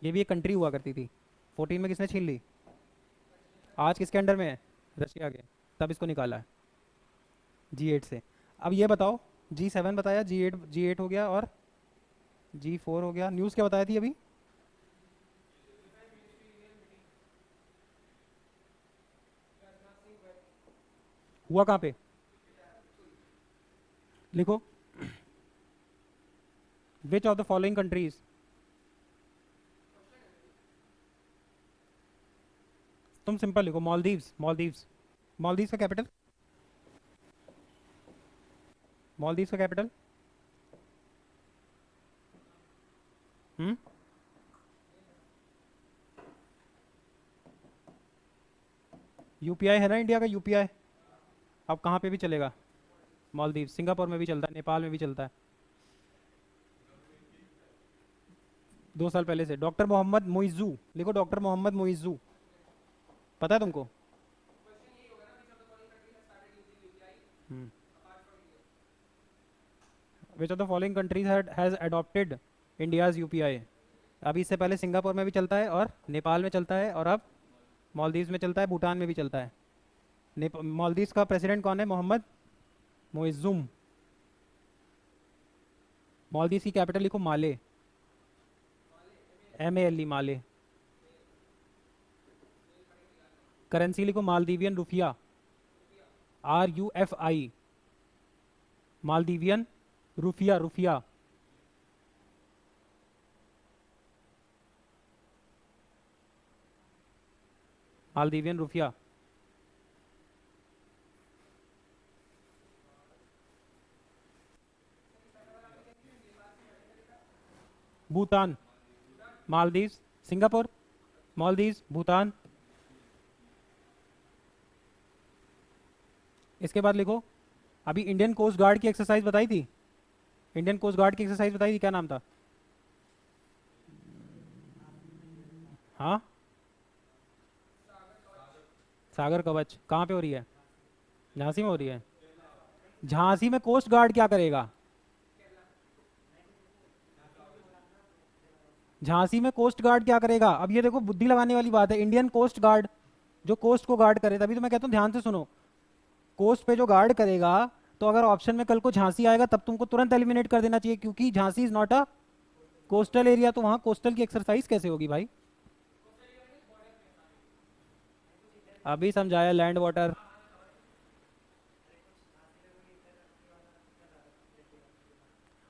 ये भी एक कंट्री हुआ करती थी। 14 में किसने छीन ली? आज किसके अंडर में है? रशिया के। तब इसको निकाला है G8 से। अब ये बताओ, G7 बताया, G8 हो गया और G4 हो गया। न्यूज़ क्या बताई थी अभी? हुआ कहाँ पे? लिखो, which of the following countries, तुम सिंपल लिखो मालदीव्स। मालदीव्स। मालदीव्स का कैपिटल? मालदीव्स का कैपिटल? हम्म, यूपीआई है ना इंडिया का, यूपीआई। अब कहाँ पे भी चलेगा? मालदीव। सिंगापुर में भी चलता है, नेपाल में भी चलता है। 2 साल पहले से। डॉक्टर मोहम्मद मोइजू लिखो, डॉक्टर मोहम्मद मोइजू। पता है तुमको? Which of the following countries has adopted India's UPI? अभी इससे पहले सिंगापुर में भी चलता है और नेपाल में चलता है और अब मालदीव्स में चलता है, भूटान में भी चलता है। मालदीव्स का प्रेसिडेंट कौन है? मोहम्मद मोइजुम। मालदीव्स की कैपिटल लिखो माले, MALE, माले। करेंसी लिखो Maldivian rufiyaa, RUFI, Maldivian rufiyaa. Rufiyaa. Maldivian rufiyaa. Bhutan, Maldives, Singapore, Maldives, Bhutan. इसके बाद लिखो अभी इंडियन कोस्ट गार्ड की एक्सरसाइज बताई थी, इंडियन कोस्ट गार्ड की एक्सरसाइज बताई थी, क्या नाम था? हाँ, सागर कवच कहाँ पे हो रही है? झांसी में हो रही है। झांसी में कोस्ट गार्ड क्या करेगा? झांसी में कोस्ट गार्ड क्या करेगा? अब ये देखो बुद्धि लगाने वाली बात है, इंडियन कोस्ट गार्ड जो कोस्ट को गार्ड करे, तभी तो मैं कहता हूँ ध्यान से सुनो। कोस्ट पे जो गार्ड करेगा, तो अगर ऑप्शन में कल को झांसी आएगा तब तुमको तुरंत एलिमिनेट कर देना चाहिए, क्योंकि Jhansi is not a coastal area, तो वहां कोस्टल की एक्सरसाइज कैसे होगी भाई? अभी समझाया, लैंड वाटर।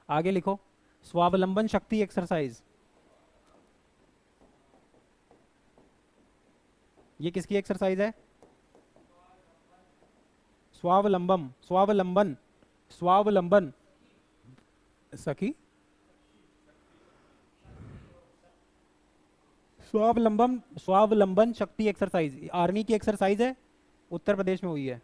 आगे लिखो, स्वावलंबन शक्ति एक्सरसाइज। ये किसकी एक्सरसाइज है? स्वावलंबन, स्वावलंबन, स्वावलंबन। सखी, स्वावलंबन, स्वावलंबन शक्ति एक्सरसाइज आर्मी की एक्सरसाइज है, उत्तर प्रदेश में हुई है।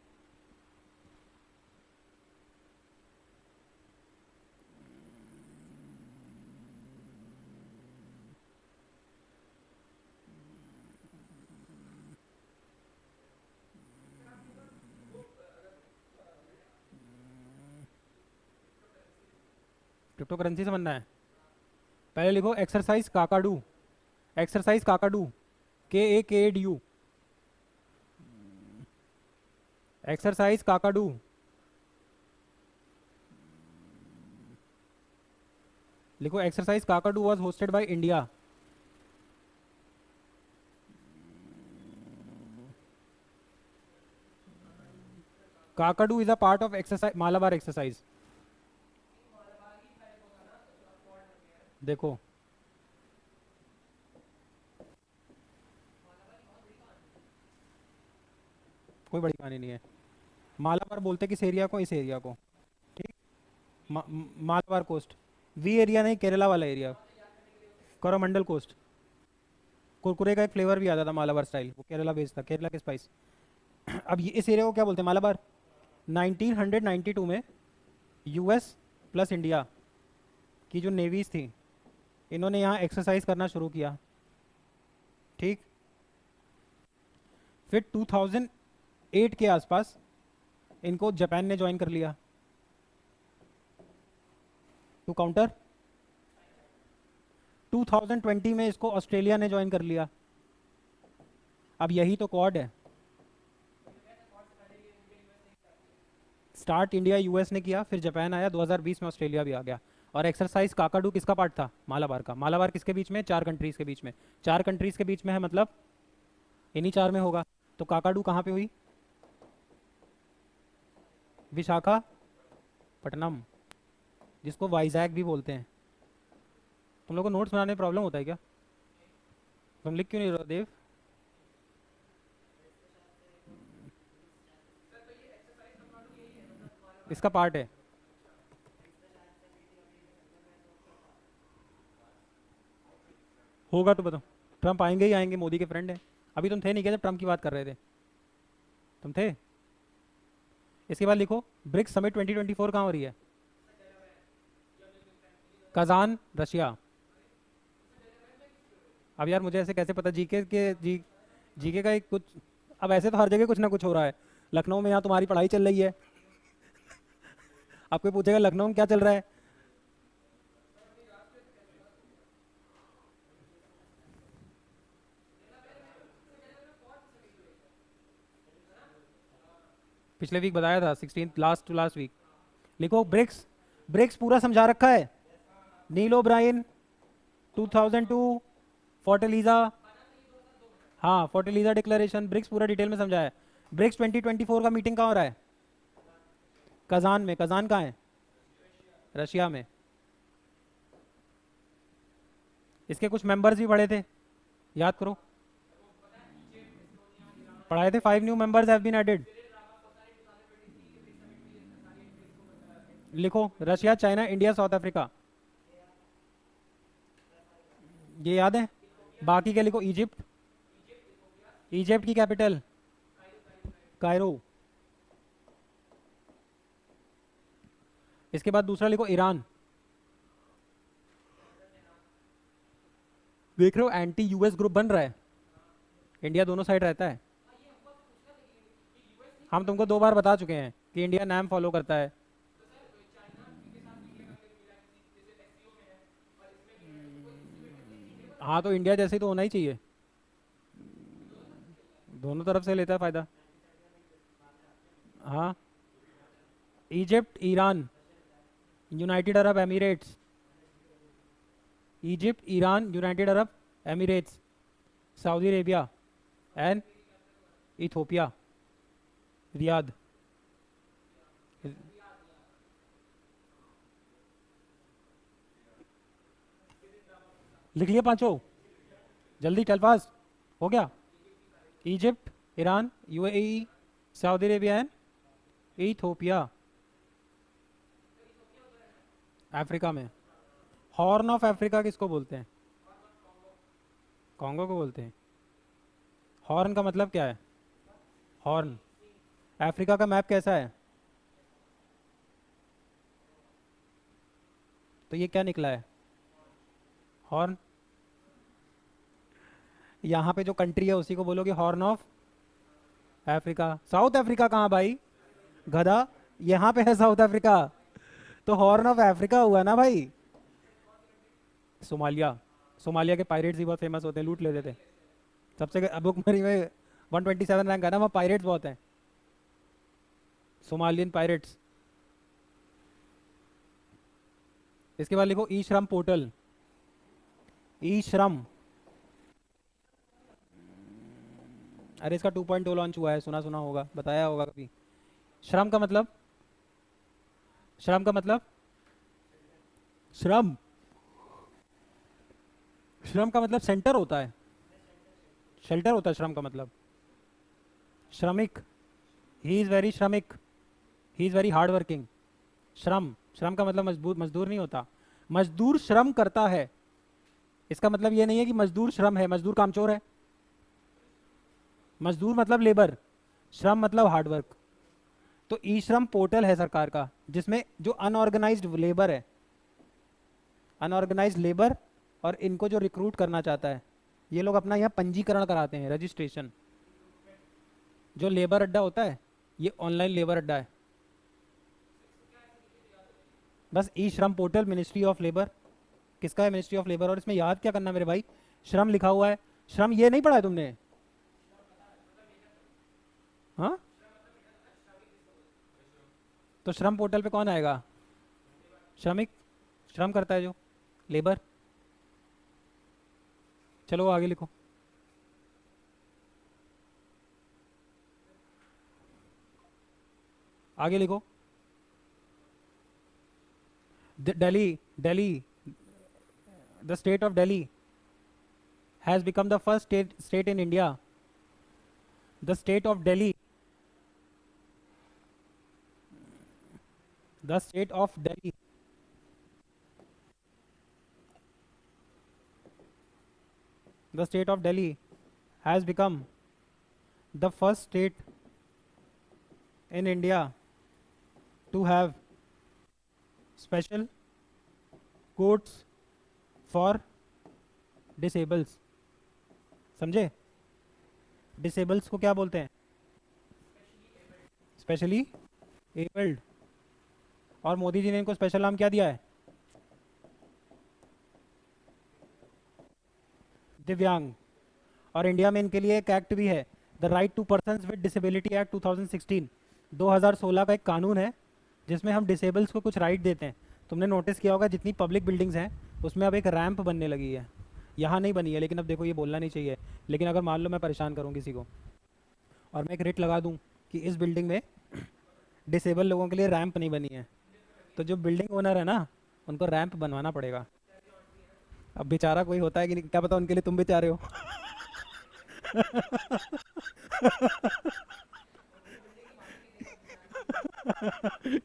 क्रिप्टो करेंसी से बनना है? पहले लिखो exercise Kakadu, exercise Kakadu, KAKADU, exercise Kakadu. लिखो exercise Kakadu was hosted by India. Kakadu is a part of exercise Malabar exercise. देखो, कोई बड़ी कहानी नहीं है। मालाबार बोलते किस एरिया को? इस एरिया को, ठीक। मालाबार कोस्ट, वी एरिया नहीं, केरला वाला एरिया, कोरोमंडल कोस्ट। कुरकुरे का एक फ्लेवर भी आता था मालाबार स्टाइल, वो केरला बेस्ड था, केरला के स्पाइस। अब ये इस एरिया को क्या बोलते हैं? मालाबार। 1992 में यूएस प्लस इंडिया की जो नेवीज थी, इन्होंने यहाँ एक्सरसाइज करना शुरू किया, ठीक। फिर 2008 के आसपास इनको जापान ने ज्वाइन कर लिया टू काउंटर। 2020 में इसको ऑस्ट्रेलिया ने ज्वाइन कर लिया। अब यही तो क्वाड है। स्टार्ट इंडिया यूएस ने किया, फिर जापान आया, 2020 में ऑस्ट्रेलिया भी आ गया। और एक्सरसाइज काकाडू किसका पार्ट था? मालाबार का। मालाबार किसके बीच में? चार कंट्रीज के बीच में। चार कंट्रीज के बीच में है मतलब इन्हीं चार में होगा। तो काकाडू कहाँ पे हुई? विशाखापट्टनम, जिसको वाइजैक भी बोलते हैं। तुम लोग को नोट्स बनाने में प्रॉब्लम होता है क्या? तुम लिख क्यों नहीं रहे हो देव? इसका पार्ट है। होगा तो बताओ। ट्रम्प आएंगे ही आएंगे, मोदी के फ्रेंड है। अभी तुम थे नहीं क्या जब ट्रम्प की बात कर रहे थे? तुम थे? इसके बाद लिखो, ब्रिक्स समिट 2024 कहाँ हो रही है? Kazan, Russia. अब यार मुझे ऐसे कैसे पता? जीके का एक कुछ, अब ऐसे तो हर जगह कुछ ना कुछ हो रहा है। लखनऊ में यहाँ तुम्हारी पढ़ाई चल रही है, आपको पूछेगा लखनऊ में क्या चल रहा है। पिछले वीक बताया था, 16 लास्ट टू लास्ट वीक। लिखो ब्रिक्स, ब्रिक्स पूरा समझा रखा है। नील ओब्रायन 2002, फोर्टलीजा, हाँ फोर्टलीजा डिक्लेरेशन, ब्रिक्स पूरा डिटेल में समझाया है। ब्रिक्स 2024 का मीटिंग कहाँ हो रहा है? कजान में। कजान कहाँ है? रशिया में। इसके कुछ मेंबर्स भी पढ़े थे, याद करो। पढ़ाए थे, 5 new members have been added. लिखो Russia, China, India, South Africa, ये याद है। बाकी के लिखो, इजिप्ट, इजिप्ट की कैपिटल कायरो, इसके बाद दूसरा लिखो ईरान। देख रहे हो एंटी यूएस ग्रुप बन रहा है, इंडिया दोनों साइड रहता है। हम तुमको 2 बार बता चुके हैं कि इंडिया नैम फॉलो करता है। हाँ तो इंडिया जैसे ही तो होना ही चाहिए, दोनों तरफ से लेता है फायदा। हाँ, Egypt, Iran, United Arab Emirates. Egypt, Iran, United Arab Emirates, Saudi Arabia and Ethiopia, Riyadh. लिख लिया पांचों? जल्दी चल पास, हो गया। Egypt, Iran, UAE, Saudi Arabia and Ethiopia, Africa में। हॉर्न ऑफ अफ्रीका किसको बोलते हैं? कॉन्गो को बोलते हैं। हॉर्न का मतलब क्या है? हॉर्न। अफ्रीका का मैप कैसा है? तो ये क्या निकला है? हॉर्न। यहाँ पे जो कंट्री है उसी को बोलोगे horn of Africa. South Africa कहाँ भाई? गधा, यहाँ पे है साउथ अफ्रीका, तो हॉर्न ऑफ अफ्रीका हुआ ना भाई। सोमालिया, सोमालिया के पायरेट्स ही बहुत फेमस होते हैं, लूट लेते थे सबसे। भुखमरी में 127 रैंक है ना, वहाँ पायरेट्स बहुत हैं, सोमालियन पायरेट्स। इसके बाद लिखो ई श्रम पोर्टल। ई श्रम, अरे इसका 2.0 लॉन्च हुआ है, सुना सुना होगा, बताया होगा कभी। श्रम का मतलब, श्रम का मतलब, श्रम, श्रम का मतलब सेंटर होता है, शेल्टर होता है श्रम का मतलब। श्रमिक, ही इज़ वेरी श्रमिक, he is very hard working. श्रम, श्रम का मतलब मजदूर, मजदूर नहीं होता। मजदूर श्रम करता है, इसका मतलब ये नहीं है कि मजदूर श्रम है, मजदूर कामचोर है। मजदूर मतलब लेबर, श्रम मतलब हार्डवर्क। तो ई श्रम पोर्टल है सरकार का, जिसमें जो अनऑर्गेनाइज्ड लेबर है, अनऑर्गेनाइज्ड लेबर और इनको जो रिक्रूट करना चाहता है, ये लोग अपना यहाँ पंजीकरण कराते हैं, रजिस्ट्रेशन। जो लेबर अड्डा होता है, ये ऑनलाइन लेबर अड्डा है। बस ई श्रम पोर्टल, मिनिस्ट्री ऑफ लेबर। किसका है? Ministry of labour. और इसमें याद क्या करना मेरे भाई, श्रम लिखा हुआ है। श्रम ये नहीं पढ़ा है तुमने? हाँ, तो श्रम पोर्टल पे कौन आएगा? श्रमिक, श्रम करता है जो, लेबर। चलो आगे लिखो। आगे लिखो। Delhi, Delhi, the state of Delhi has become the first state in India. The state of Delhi, the state of Delhi, the state of Delhi has become the first state in India to have special courts for disables। समझे? Disables को क्या बोलते हैं? Specially abled. और मोदी जी ने इनको special नाम क्या दिया है? दिव्यांग। और इंडिया में इनके लिए एक एक्ट भी है, the right to persons with disability act 2016। 2016 का एक कानून है जिसमें हम डिसेबल्स को कुछ राइट देते हैं। तुमने नोटिस किया होगा जितनी पब्लिक बिल्डिंग्स हैं उसमें अब एक रैंप बनने लगी है। यहाँ नहीं बनी है, लेकिन अब देखो ये बोलना नहीं चाहिए, लेकिन अगर मान लो मैं परेशान करूँ किसी को और मैं एक रेट लगा दूँ कि इस बिल्डिंग में डिसेबल लोगों के लिए रैंप नहीं बनी है, तो जो बिल्डिंग ओनर है ना, उनको रैंप बनवाना पड़ेगा। अब बेचारा कोई होता है कि नहीं, क्या पता उनके लिए तुम बेचारे हो।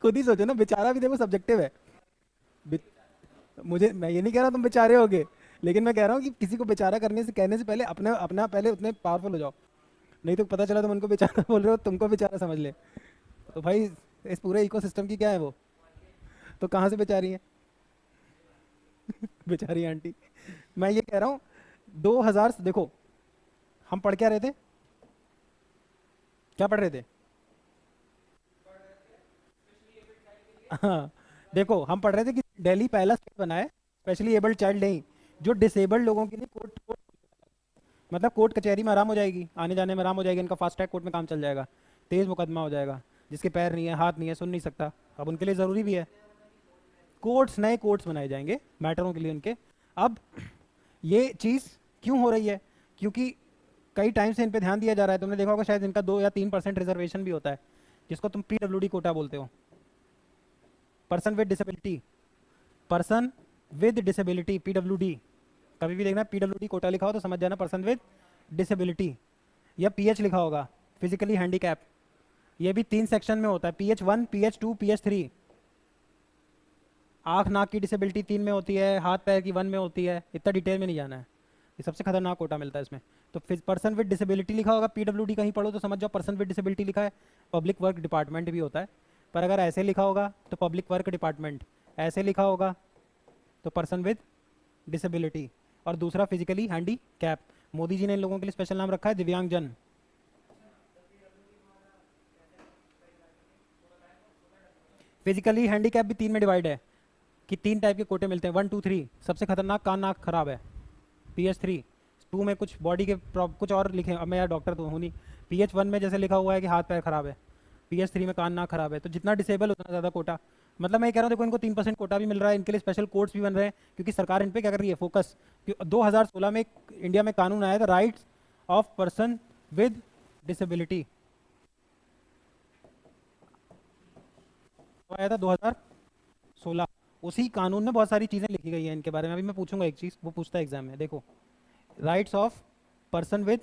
खुद ही सोचो ना, बेचारा भी देखो सब्जेक्टिव है। बे- मुझे, मैं ये नहीं कह रहा तुम बेचारे होगे, लेकिन मैं कह रहा हूँ कि किसी को बेचारा करने से, कहने से पहले अपने अपना पहले उतने पावरफुल हो जाओ, नहीं तो पता चला तुम उनको बेचारा बोल रहे हो, तुमको बेचारा समझ ले, तो भाई इस पूरे इकोसिस्टम की क्या है वो। तो कहाँ से बेचारी हैं? बेचारी आंटी। मैं ये कह रहा हूँ 2000 देखो, हम पढ़ क्या रहे थे? क्या पढ़ रहे थे? हाँ, देखो हम पढ़ रहे थे कि दिल्ली पहला स्टेट बना है स्पेशली एबल्ड चाइल्ड नहीं, जो डिसेबल्ड लोगों के लिए कोर्ट, मतलब कोर्ट कचहरी में आराम हो जाएगी, आने जाने में आराम हो जाएगी, इनका फास्ट ट्रैक कोर्ट में काम चल जाएगा, तेज मुकदमा हो जाएगा। जिसके पैर नहीं है, हाथ नहीं है, सुन नहीं सकता, अब उनके लिए ज़रूरी भी है कोर्ट्स, नए कोर्ट्स बनाए जाएंगे मैटरों के लिए उनके। अब ये चीज़ क्यों हो रही है? क्योंकि कई टाइम से इन पे ध्यान दिया जा रहा है। तुमने देखा होगा शायद इनका 2 या 3% रिजर्वेशन भी होता है, जिसको तुम पीडब्ल्यूडी कोटा बोलते हो, person with disability, person with disability, PWD. कभी भी देखना पीडब्ल्यूडी कोटा लिखा हो तो समझ जाना पर्सन विद डिसेबिलिटी। या पीएच लिखा होगा, फिजिकली हैंडीकैप। ये भी 3 सेक्शन में होता है, PH1, PH2, PH3। आँख नाक की डिसेबिलिटी 3 में होती है, हाथ पैर की 1 में होती है, इतना डिटेल में नहीं जाना है, ये सबसे खतरनाक कोटा मिलता है इसमें। तो पर्सन विद डिसेबिलिटी लिखा होगा, पीडब्ल्यूडी कहीं पढ़ो तो समझ जाओ पर्सन विद डिसेबिलिटी लिखा है। पब्लिक वर्क डिपार्टमेंट भी होता है, पर अगर ऐसे लिखा होगा तो पब्लिक वर्क डिपार्टमेंट, ऐसे लिखा होगा तो पर्सन विद डिसेबिलिटी। और दूसरा physically handy cap, Modi ji ने इन लोगों के लिए स्पेशल नाम रखा है दिव्यांगजन। फिजिकली हैंडीकैप भी 3 में डिवाइड है, कि 3 टाइप के कोटे मिलते हैं, 1, 2, 3। सबसे खतरनाक कान नाक खराब है, PH3। 2 में कुछ बॉडी के कुछ और लिखे, अब मैं यार डॉक्टर तो हूँ नहीं। PH1 में जैसे लिखा हुआ है कि हाथ पैर खराब है, PH3 में कान नाक खराब है। तो जितना डिसेबल उतना ज़्यादा कोटा। मतलब मैं कह रहा हूँ देखो, इनको 3% कोटा भी मिल रहा है, इनके लिए स्पेशल कोर्ट्स भी बन रहे हैं, क्योंकि सरकार इन पे क्या कर रही है, फोकस। 2016 में इंडिया में कानून आया था, rights of person with disability, आया था 2016। उसी कानून में बहुत सारी चीज़ें लिखी गई हैं इनके बारे में। अभी मैं पूछूंगा एक चीज़, वो पूछता है एग्जाम में, देखो rights of person with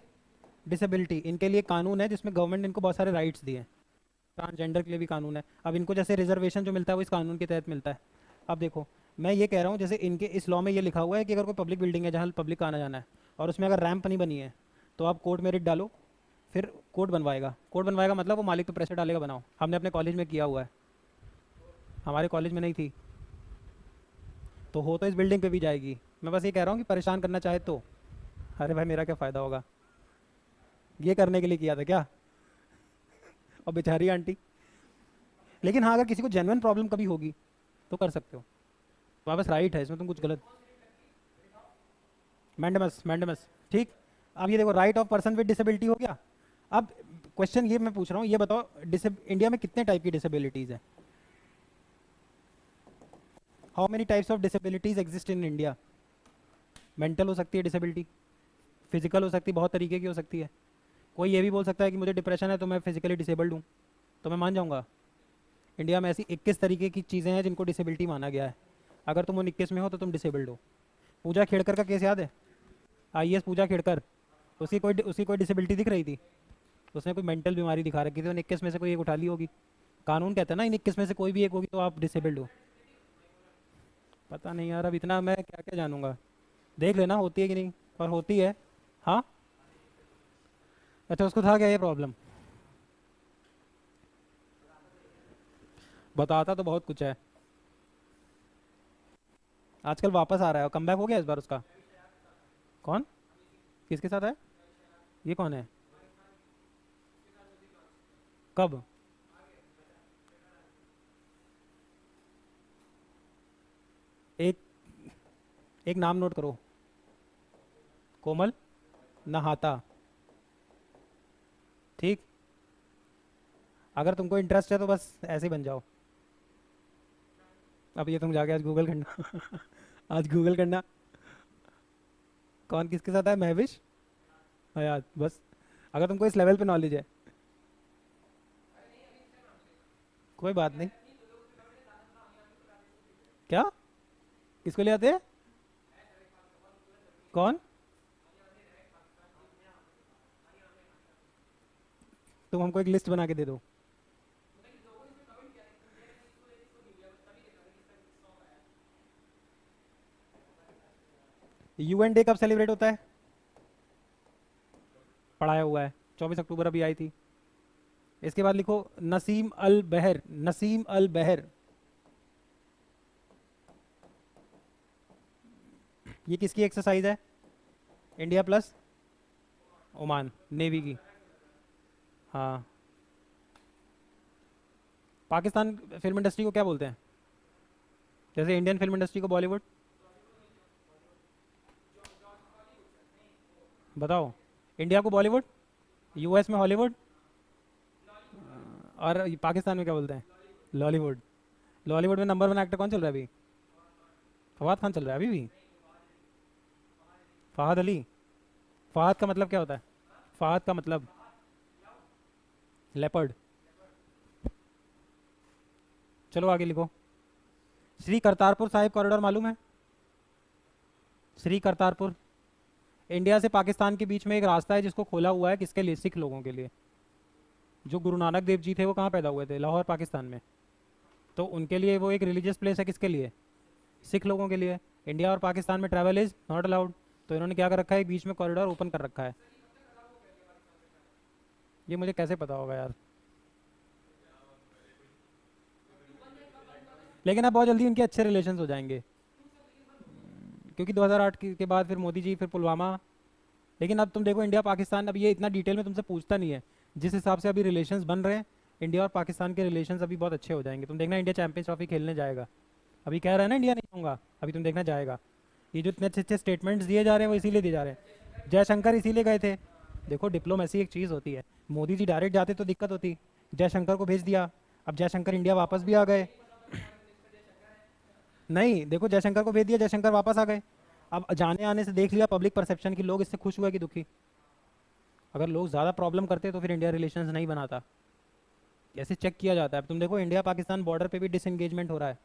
disability, इनके लिए कानून है जिसमें गवर्नमेंट ने इनको बहुत सारे राइट्स दिए हैं। ट्रांसजेंडर के लिए भी कानून है। अब इनको जैसे रिजर्वेशन जो मिलता है वो इस कानून के तहत मिलता है। अब देखो, मैं ये कह रहा हूँ जैसे इनके इस लॉ में ये लिखा हुआ है कि अगर कोई पब्लिक बिल्डिंग है जहाँ पब्लिक का आना जाना है, और उसमें अगर रैंप नहीं बनी है, तो आप कोर्ट में रिट डालो, फिर कोर्ट बनवाएगा। कोर्ट बनवाएगा मतलब वो मालिक पे प्रेशर डालेगा, बनाओ। हमने अपने कॉलेज में किया हुआ है, हमारे कॉलेज में नहीं थी, तो हो तो इस बिल्डिंग पे भी जाएगी। मैं बस ये कह रहा हूँ कि परेशान करना चाहे तो। अरे भाई मेरा क्या फ़ायदा होगा, ये करने के लिए किया था क्या? और बेचारी आंटी। लेकिन हाँ, अगर किसी को जेन्युइन प्रॉब्लम कभी होगी तो कर सकते हो, तो बस राइट है इसमें, तुम कुछ गलत। मैंडमस, मैंडमस, ठीक। अब ये देखो, right of person with disability हो गया। अब क्वेश्चन ये मैं पूछ रहा हूँ, ये बताओ इंडिया में कितने टाइप की डिसेबिलिटीज़ है? How many types of disabilities exist in India? Mental हो सकती है डिसेबिलिटी, फिजिकल हो सकती है, बहुत तरीके की हो सकती है। कोई ये भी बोल सकता है कि मुझे डिप्रेशन है तो मैं फिजिकली डिसेबल्ड हूँ, तो मैं मान जाऊँगा। इंडिया में ऐसी 21 तरीके की चीज़ें हैं जिनको डिसेबिलिटी माना गया है। अगर तुम उन 21 में हो तो तुम डिसेबल्ड हो। पूजा खेड़कर का केस याद है? IAS पूजा खेड़कर, उसकी कोई डिसेबिलिटी दिख रही थी? उसने कोई मेंटल बीमारी दिखा रखी थी, उन 21 में से कोई एक उठा ली होगी। कानून कहता है ना इन 21 में से कोई भी एक होगी तो आप डिसेबल्ड हो। पता नहीं यार, अब इतना मैं क्या क्या जानूंगा। देख लेना होती है कि नहीं, पर होती है। हाँ, अच्छा उसको था क्या ये प्रॉब्लम? बताता तो बहुत कुछ है। आजकल वापस आ रहा है, कम बैक हो गया इस बार उसका। कौन? किसके साथ है? ये कौन है? कब? एक एक नाम नोट करो, कोमल नहाता, ठीक। अगर तुमको इंटरेस्ट है तो बस ऐसे ही बन जाओ। अब ये तुम जाके आज गूगल करना। आज गूगल करना, कौन किसके साथ है, महविश हयात, बस। अगर तुमको इस लेवल पे नॉलेज है, कोई बात नहीं। क्या? किसको ले आते हैं? कौन? तुम हमको एक लिस्ट बना के दे दो। UN डे कब सेलिब्रेट होता है? पढ़ाया हुआ है, 24 अक्टूबर अभी आई थी। इसके बाद लिखो नसीम अल बहर, नसीम अल बहर। ये किसकी एक्सरसाइज है? इंडिया प्लस ओमान नेवी की। हाँ। पाकिस्तान फिल्म इंडस्ट्री को क्या बोलते हैं? जैसे इंडियन फिल्म इंडस्ट्री को बॉलीवुड। बताओ। इंडिया को बॉलीवुड, यूएस में हॉलीवुड, और पाकिस्तान में क्या बोलते हैं? लॉलीवुड। लॉलीवुड में नंबर 1 एक्टर कौन चल रहा है अभी? फवाद खान चल रहा है अभी भी। फहद अली। फहद का मतलब क्या होता है? फहद का मतलब लेपर्ड। चलो आगे लिखो। श्री करतारपुर साहिब कॉरिडोर मालूम है? श्री करतारपुर, इंडिया से पाकिस्तान के बीच में एक रास्ता है जिसको खोला हुआ है, किसके लिए? सिख लोगों के लिए। जो गुरु नानक देव जी थे वो कहाँ पैदा हुए थे? लाहौर पाकिस्तान में। तो उनके लिए वो एक रिलीजियस प्लेस है, किसके लिए? सिख लोगों के लिए। इंडिया और पाकिस्तान में ट्रैवल इज नॉट अलाउड, तो इन्होंने क्या कर रखा है? बीच में कॉरिडोर ओपन कर रखा है। ये मुझे कैसे पता होगा यार? लेकिन अब बहुत जल्दी उनके अच्छे रिलेशन हो जाएंगे, क्योंकि 2008 के बाद फिर मोदी जी, फिर पुलवामा। लेकिन अब तुम देखो, इंडिया पाकिस्तान, अब ये इतना डिटेल में तुमसे पूछता नहीं है। जिस हिसाब से अभी रिलेशंस बन रहे हैं, इंडिया और पाकिस्तान के रिलेशंस अभी बहुत अच्छे हो जाएंगे। तुम देखना, इंडिया चैंपियंस ट्रॉफी खेलने जाएगा। अभी कह रहा है ना इंडिया नहीं जाऊंगा, अभी तुम देखना जाएगा। ये जो इतने अच्छे अच्छे स्टेटमेंट्स दिए जा रहे हैं वो इसीलिए दिए जा रहे हैं। जयशंकर इसीलिए गए थे। देखो, डिप्लोमेसी एक चीज़ होती है। मोदी जी डायरेक्ट जाते तो दिक्कत होती, जयशंकर को भेज दिया। अब जयशंकर इंडिया वापस भी आ गए। नहीं, देखो, जयशंकर को भेज दिया, जयशंकर वापस आ गए। अब जाने आने से देख लिया पब्लिक परसेप्शन की, लोग इससे खुश हुए कि दुखी? अगर लोग ज़्यादा प्रॉब्लम करते तो फिर इंडिया रिलेशंस नहीं बनाता। ऐसे चेक किया जाता है। अब तुम देखो, इंडिया पाकिस्तान बॉर्डर पे भी डिसएंगेजमेंट हो रहा है,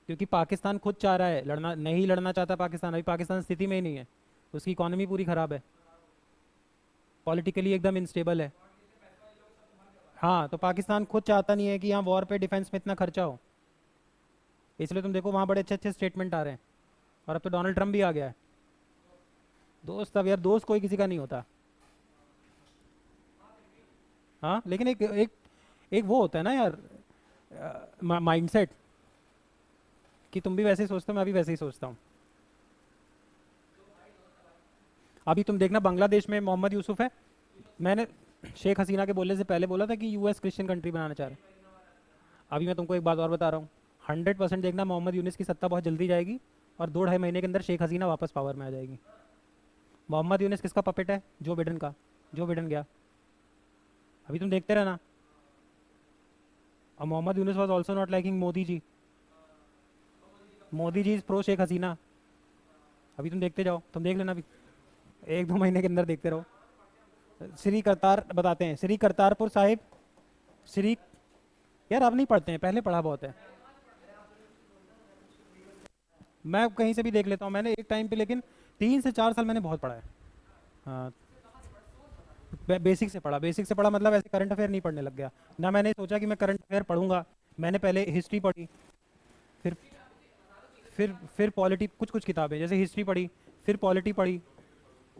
क्योंकि पाकिस्तान खुद चाह रहा है लड़ना, नहीं लड़ना चाहता पाकिस्तान। अभी पाकिस्तान स्थिति में ही नहीं है, उसकी इकॉनमी पूरी ख़राब है, पॉलिटिकली एकदम इनस्टेबल है। हाँ, तो पाकिस्तान खुद चाहता नहीं है कि यहाँ वॉर पे डिफेंस में इतना खर्चा हो, इसलिए तुम देखो वहाँ बड़े अच्छे अच्छे स्टेटमेंट आ रहे हैं। और अब तो डोनाल्ड ट्रंप भी आ गया है। दोस्त, अब यार दोस्त कोई किसी का नहीं होता। हाँ, लेकिन एक एक एक वो होता है ना यार, माइंडसेट, कि तुम भी वैसे ही सोचते हो, मैं भी वैसे ही सोचता हूँ। अभी तुम देखना, बांग्लादेश में मोहम्मद यूसुफ है। मैंने शेख हसीना के बोलने से पहले बोला था कि यूएस क्रिश्चियन कंट्री बनाना चाह रहा है। अभी मैं तुमको एक बात और बता रहा हूँ, 100% देखना, मोहम्मद यूनिस की सत्ता बहुत जल्दी जाएगी, और 2-2.5 महीने के अंदर शेख हसीना वापस पावर में आ जाएगी। मोहम्मद यूनिस किसका पपेट है? जो बिडेन का। जो बिडेन गया, अभी तुम देखते रहना। और Mohammad Yunus was also not liking Modi ji. Modi ji is pro Sheikh Hasina. अभी तुम देखते जाओ, तुम देख लेना अभी, 1-2 महीने के अंदर देखते रहो। श्री करतार बताते हैं, श्री करतारपुर साहिब, श्री, यार अब नहीं पढ़ते हैं, पहले पढ़ा बहुत है। मैं कहीं से भी देख लेता हूँ, मैंने एक टाइम पे, लेकिन 3 से 4 साल मैंने बहुत पढ़ा है। हाँ, बेसिक से पढ़ा, बेसिक से पढ़ा, मतलब ऐसे करंट अफेयर नहीं पढ़ने लग गया ना। मैंने सोचा कि मैं करंट अफेयर पढ़ूंगा। मैंने पहले हिस्ट्री पढ़ी, फिर फिर पॉलिटी, कुछ कुछ किताबें जैसे हिस्ट्री पढ़ी, फिर पॉलिटी पढ़ी,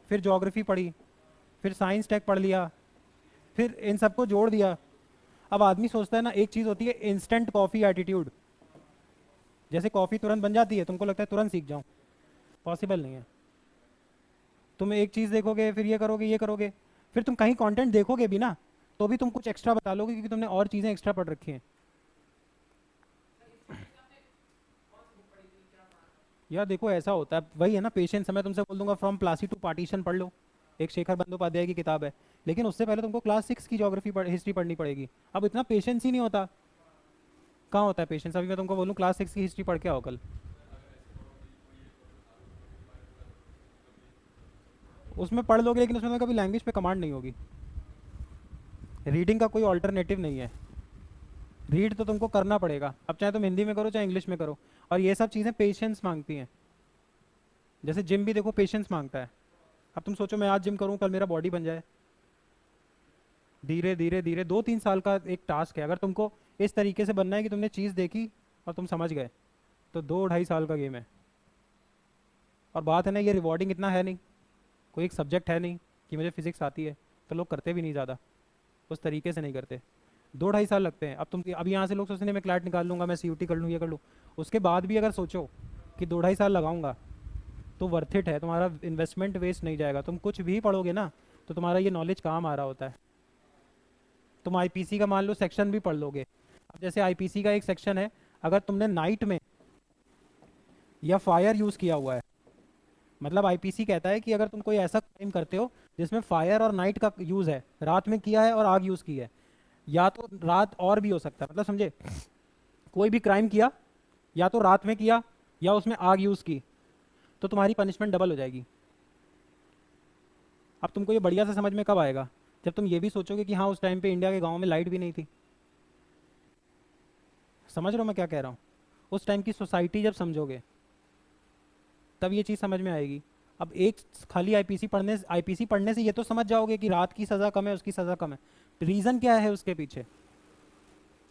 फिर ज्योग्राफी पढ़ी, फिर साइंस टेक पढ़ लिया, फिर इन सबको जोड़ दिया। अब आदमी सोचता है ना, एक चीज़ होती है इंस्टेंट कॉफ़ी एटीट्यूड, जैसे कॉफ़ी तुरंत बन जाती है, तुमको लगता है तुरंत सीख जाऊँ, पॉसिबल नहीं है। तुम एक चीज़ देखोगे, फिर ये करोगे, फिर तुम कहीं कंटेंट देखोगे भी ना, तो भी तुम कुछ एक्स्ट्रा बता लोगे, क्योंकि तुमने और चीज़ें एक्स्ट्रा पढ़ रखी हैं। यार देखो, ऐसा होता है, वही है ना पेशेंस। मैं तुमसे बोल दूंगा फ्रॉम प्लासी टू पार्टीशन पढ़ लो, एक शेखर बंदोपाध्याय की किताब है, लेकिन उससे पहले तुमको क्लास 6 की ज्योग्राफी हिस्ट्री पढ़नी पड़ेगी। अब इतना पेशेंस ही नहीं होता। कहाँ होता है पेशेंस? अभी मैं तुमको बोलूँ क्लास 6 की हिस्ट्री पढ़ के आओ कल, उसमें पढ़ लोगे, लेकिन उसमें कभी लैंग्वेज पे कमांड नहीं होगी। रीडिंग का कोई ऑल्टरनेटिव नहीं है। रीड तो तुमको करना पड़ेगा, अब चाहे तुम हिंदी में करो चाहे इंग्लिश में करो। और ये सब चीज़ें पेशेंस मांगती हैं। जैसे जिम भी देखो पेशेंस मांगता है। अब तुम सोचो, मैं आज जिम करूँ, कल मेरा बॉडी बन जाए, धीरे धीरे धीरे 2-3 साल का एक टास्क है। अगर तुमको इस तरीके से बनना है कि तुमने चीज़ देखी और तुम समझ गए, तो 2-2.5 साल का गेम है। और बात है ना, ये रिवॉर्डिंग इतना है नहीं, कोई एक सब्जेक्ट है नहीं कि मुझे फिजिक्स आती है, तो लोग करते भी नहीं ज़्यादा, उस तरीके से नहीं करते। 2-2.5 साल लगते हैं। अब यहाँ से लोग सोचते हैं मैं क्लैट निकाल लूँगा, मैं सीयूटी कर लूँ, ये कर लूँ। उसके बाद भी अगर सोचो कि 2-2.5 साल लगाऊंगा, तो वर्थ इट है, तुम्हारा इन्वेस्टमेंट वेस्ट नहीं जाएगा। तुम कुछ भी पढ़ोगे ना तो तुम्हारा ये नॉलेज काम आ रहा होता है। तुम आईपीसी का मान लो सेक्शन भी पढ़ लोगे, अब जैसे आईपीसी का एक सेक्शन है, अगर तुमने नाइट में या फायर यूज़ किया हुआ है, मतलब आईपीसी कहता है कि अगर तुम कोई ऐसा क्राइम करते हो जिसमें फायर और नाइट का यूज़ है, रात में किया है और आग यूज़ की है, या तो रात और भी हो सकता है, मतलब समझे, कोई भी क्राइम किया या तो रात में किया या उसमें आग यूज़ की, तो तुम्हारी पनिशमेंट डबल हो जाएगी। अब तुमको ये बढ़िया से समझ में कब आएगा, जब तुम ये भी सोचोगे कि हाँ उस टाइम पे इंडिया के गाँव में लाइट भी नहीं थी। समझ रहे हो मैं क्या कह रहा हूँ? उस टाइम की सोसाइटी जब समझोगे तब ये चीज़ समझ में आएगी। अब एक खाली आईपीसी पढ़ने से ये तो समझ जाओगे कि रात की सज़ा कम है, उसकी सज़ा कम है, रीज़न क्या है उसके पीछे,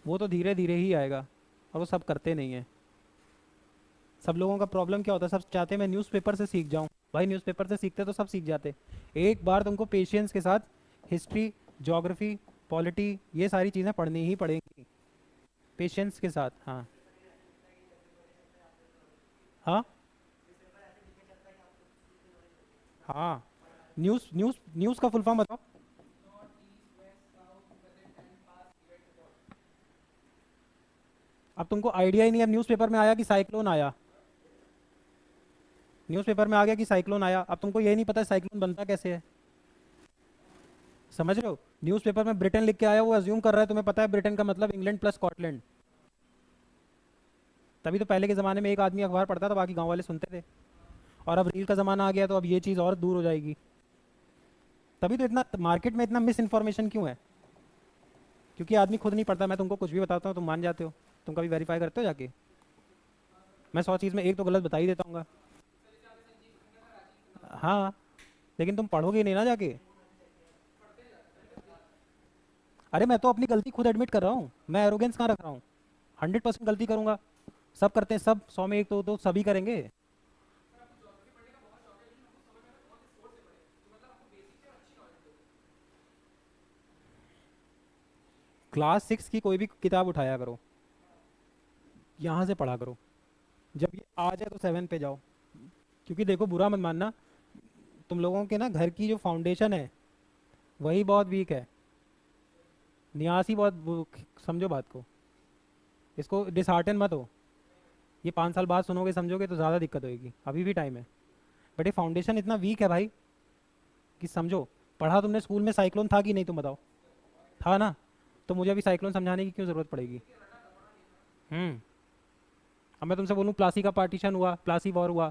वो तो धीरे धीरे ही आएगा, और वो सब करते नहीं है। सब लोगों का प्रॉब्लम क्या होता है, सब चाहते हैं मैं न्यूज़पेपर से सीख जाऊँ। भाई न्यूज़पेपर से सीखते तो सब सीख जाते, एक बार तुमको पेशेंस के साथ हिस्ट्री, ज्योग्राफी, पॉलिटी, ये सारी चीज़ें पढ़नी ही पड़ेंगी, पेशेंस के साथ। हाँ हाँ हाँ। न्यूज़ न्यूज़ न्यूज़ का फुल फॉर्म बताओ। अब तुमको आइडिया ही नहीं है, न्यूज़पेपर में आया कि साइक्लोन आया, न्यूज़पेपर में आ गया कि साइक्लोन आया, अब तुमको यही नहीं पता साइक्लोन बनता कैसे है। समझ रहे हो? न्यूज़पेपर में ब्रिटेन लिख के आया, वो अज्यूम कर रहा है तुम्हें पता है ब्रिटेन का मतलब इंग्लैंड प्लस स्कॉटलैंड। तभी तो पहले के ज़माने में एक आदमी अखबार पढ़ता था, बाकी गांव वाले सुनते थे। और अब रील का ज़माना आ गया तो अब ये चीज़ और दूर हो जाएगी। तभी तो इतना मार्केट में इतना मिस इन्फॉर्मेशन क्यों है, क्योंकि आदमी खुद नहीं पढ़ता। मैं तुमको कुछ भी बताता हूँ तुम मान जाते हो। तुम कभी वेरीफाई करते हो जाके? मैं 100 चीज़ में एक तो गलत बता ही देता हूँ। हाँ, लेकिन तुम पढ़ोगे ही नहीं ना जाके। अरे मैं तो अपनी गलती खुद एडमिट कर रहा हूँ, मैं एरोगेंस कहाँ रख रहा हूँ। 100% गलती करूंगा, सब करते हैं, सब 100 में एक तो सभी करेंगे। क्लास 6 की कोई भी किताब उठाया करो, यहाँ से पढ़ा करो, जब ये आ जाए तो 7 पे जाओ। क्योंकि देखो बुरा मत मानना, तुम लोगों के ना घर की जो फाउंडेशन है वही बहुत वीक है, न्यास ही बहुत समझो बात को, इसको डिसहार्टन मत हो। ये 5 साल बाद सुनोगे समझोगे तो ज़्यादा दिक्कत होगी, अभी भी टाइम है। बट ये फाउंडेशन इतना वीक है भाई कि समझो। पढ़ा तुमने स्कूल में साइक्लोन था कि नहीं, तुम बताओ। था ना? तो मुझे अभी साइक्लोन समझाने की क्यों ज़रूरत पड़ेगी? हम्म। अब मैं तुमसे बोलूँ प्लासी का पार्टीशन हुआ, प्लासी वॉर हुआ,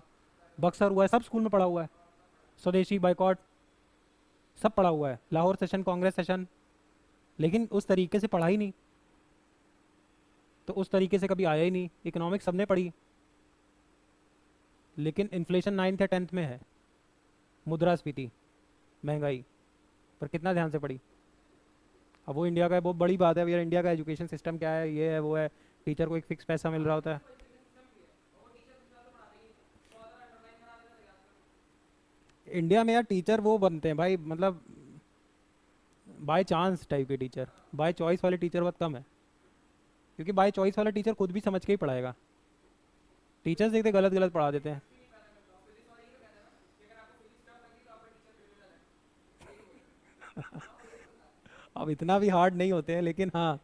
बक्सर हुआ है, सब स्कूल में पढ़ा हुआ है। स्वदेशी बाइकॉट, सब पढ़ा हुआ है, लाहौर सेशन, कांग्रेस सेशन, लेकिन उस तरीके से पढ़ा ही नहीं। तो उस तरीके से कभी आया ही नहीं। इकोनॉमिक्स सबने पढ़ी, लेकिन इन्फ्लेशन 9th या 10th में है, मुद्रास्फीति, महंगाई, पर कितना ध्यान से पढ़ी। अब वो इंडिया का है, बहुत बड़ी बात है। अब यार इंडिया का एजुकेशन सिस्टम क्या है, ये है वो है, टीचर को एक फिक्स पैसा मिल रहा होता है। इंडिया में यार टीचर वो बनते हैं भाई, मतलब बाय चांस टाइप के टीचर, बाय चॉइस वाले टीचर बहुत कम है। क्योंकि बाय चॉइस वाला टीचर खुद भी समझ के ही पढ़ाएगा, टीचर्स देखते गलत गलत पढ़ा देते हैं। अब इतना भी हार्ड नहीं होते हैं, लेकिन हाँ,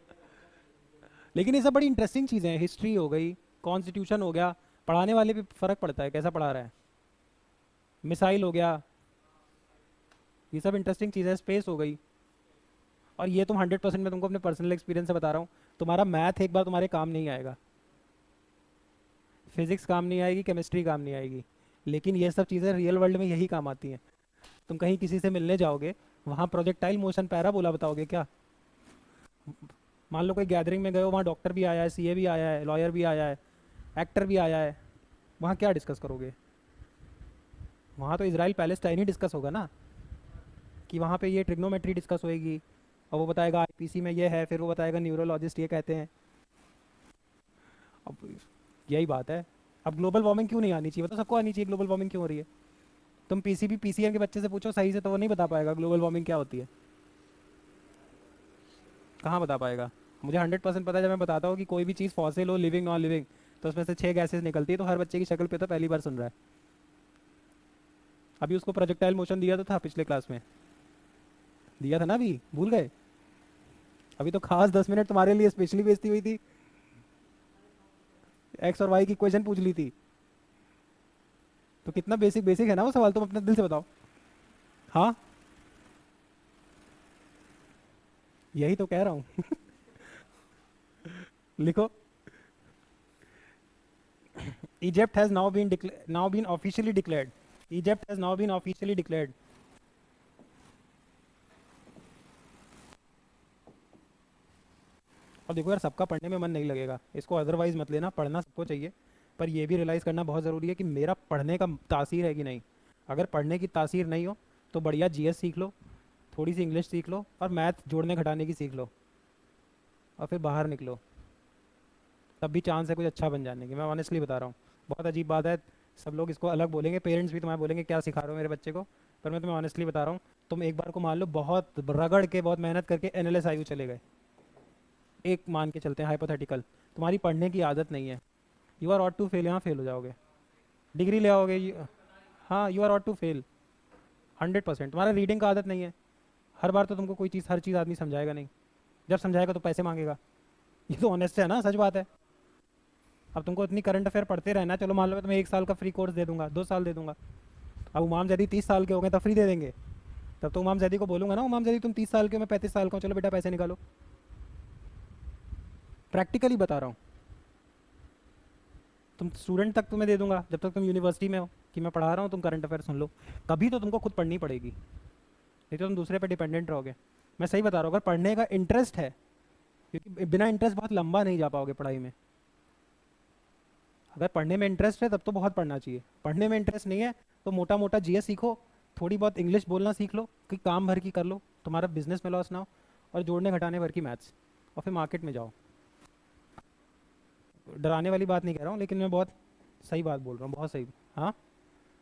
लेकिन ये सब बड़ी इंटरेस्टिंग चीज़ें हैं। हिस्ट्री हो गई, कॉन्स्टिट्यूशन हो गया, पढ़ाने वाले भी फ़र्क पड़ता है कैसा पढ़ा रहा है। मिसाइल हो गया, ये सब इंटरेस्टिंग चीज़ें, स्पेस हो गई। और ये तुम 100% मैं तुमको अपने पर्सनल एक्सपीरियंस से बता रहा हूँ, तुम्हारा मैथ एक बार तुम्हारे काम नहीं आएगा, फिजिक्स काम नहीं आएगी, केमिस्ट्री काम नहीं आएगी, लेकिन ये सब चीज़ें रियल वर्ल्ड में यही काम आती हैं। तुम कहीं किसी से मिलने जाओगे, वहाँ प्रोजेक्टाइल मोशन पैराबोला बताओगे क्या? मान लो कोई गैदरिंग में गए हो, वहाँ डॉक्टर भी आया है, सीए भी आया है, लॉयर भी आया है, एक्टर भी आया है, वहाँ क्या डिस्कस करोगे? वहाँ तो इसराइल पैलेस्टाइन ही डिस्कस होगा ना, कि वहाँ पे ये ट्रिग्नोमेट्री डिस्कस होएगी, और वो बताएगा आईपीसी में ये है, फिर वो बताएगा न्यूरोलॉजिस्ट ये कहते हैं। अब यही बात है। अब ग्लोबल वार्मिंग क्यों नहीं आनी चाहिए, बताओ, सबको आनी चाहिए। ग्लोबल वार्मिंग क्यों हो रही है? तुम पीसीबी पीसीएम के बच्चे से पूछो सही से, तो वो नहीं बता पाएगा ग्लोबल वार्मिंग क्या होती है। कहाँ बता पाएगा? मुझे 100% पता है, जब मैं बताता हूँ कि कोई भी चीज़ फॉसिल हो, लिविंग नॉन लिविंग, तो उसमें से 6 गैसेस निकलती है, तो हर बच्चे की शक्ल पे तो पहली बार सुन रहा है। अभी उसको प्रोजेक्टाइल मोशन दिया तो था पिछले क्लास में, दिया था ना, अभी भूल गए? अभी तो खास 10 मिनट तुम्हारे लिए स्पेशली बेइज्जती हुई थी, एक्स और वाई की इक्वेशन पूछ ली थी। तो कितना बेसिक बेसिक है ना वो सवाल, तुम अपने दिल से बताओ। हाँ, यही तो कह रहा हूँ। लिखो, Egypt has now been officially declared. Egypt has now been officially declared. और देखो यार, सबका पढ़ने में मन नहीं लगेगा, इसको अदरवाइज मत लेना, पढ़ना सबको चाहिए। पर ये भी रियलाइज़ करना बहुत ज़रूरी है कि मेरा पढ़ने का तासीर है कि नहीं। अगर पढ़ने की तासीर नहीं हो तो बढ़िया जीएस सीख लो, थोड़ी सी इंग्लिश सीख लो, और मैथ जोड़ने घटाने की सीख लो, और फिर बाहर निकलो। तब भी चांस है कुछ अच्छा बन जाने की, मैं ऑनेस्टली बता रहा हूँ। बहुत अजीब बात है, सब लोग इसको अलग बोलेंगे, पेरेंट्स भी तुम्हें बोलेंगे क्या सिखा रहे हो मेरे बच्चे को। पर मैं तुम्हें ऑनेस्टली बता रहा हूँ, तुम एक बार को मान लो बहुत रगड़ के, बहुत मेहनत करके एनएलएस आईयू चले गए, एक मान के चलते हैं हाइपोथेटिकल, तुम्हारी पढ़ने की आदत नहीं है, you are ought to fail, यहाँ फेल हो जाओगे, डिग्री ले आओगे हाँ, you are ought to fail 100%। तुम्हारा रीडिंग का आदत नहीं है, हर बार तो तुमको कोई चीज़, हर चीज़ आदमी समझाएगा नहीं, जब समझाएगा तो पैसे मांगेगा। ये तो ऑनेस्ट है ना, सच बात है। अब तुमको इतनी करंट अफेयर पढ़ते रहना है, चलो मान लो मैं तुम्हें 1 साल का फ्री कोर्स दे दूंगा, 2 साल दे दूंगा। अब उमाम जैदी 30 साल के हो गए तब फ्री दे देंगे? तब तो उमाम जैदी को बोलूंगा ना, उमाम जैदी तुम 30 साल के हो, मैं 35 साल का हूँ, चलो बेटा पैसे निकालो। प्रैक्टिकली बता रहा हूँ, तुम स्टूडेंट तक तुम्हें दे दूंगा जब तक तुम यूनिवर्सिटी में हो, कि मैं पढ़ा रहा हूँ, तुम करंट अफेयर सुन लो। कभी तो तुमको खुद पढ़नी पड़ेगी, नहीं तो तुम दूसरे पे डिपेंडेंट रहोगे। मैं सही बता रहा हूँ, अगर पढ़ने का इंटरेस्ट है, क्योंकि बिना इंटरेस्ट बहुत लंबा नहीं जा पाओगे पढ़ाई में। अगर पढ़ने में इंटरेस्ट है तब तो बहुत पढ़ना चाहिए, पढ़ने में इंटरेस्ट नहीं है तो मोटा मोटा जीएस सीखो, थोड़ी बहुत इंग्लिश बोलना सीख लो, कि काम भर की कर लो, तुम्हारा बिजनेस में लॉस ना हो, और जोड़ने घटाने भर की मैथ्स, और फिर मार्केट में जाओ। डराने वाली बात नहीं कह रहा हूँ, लेकिन मैं बहुत सही बात बोल रहा हूँ, बहुत सही। हाँ,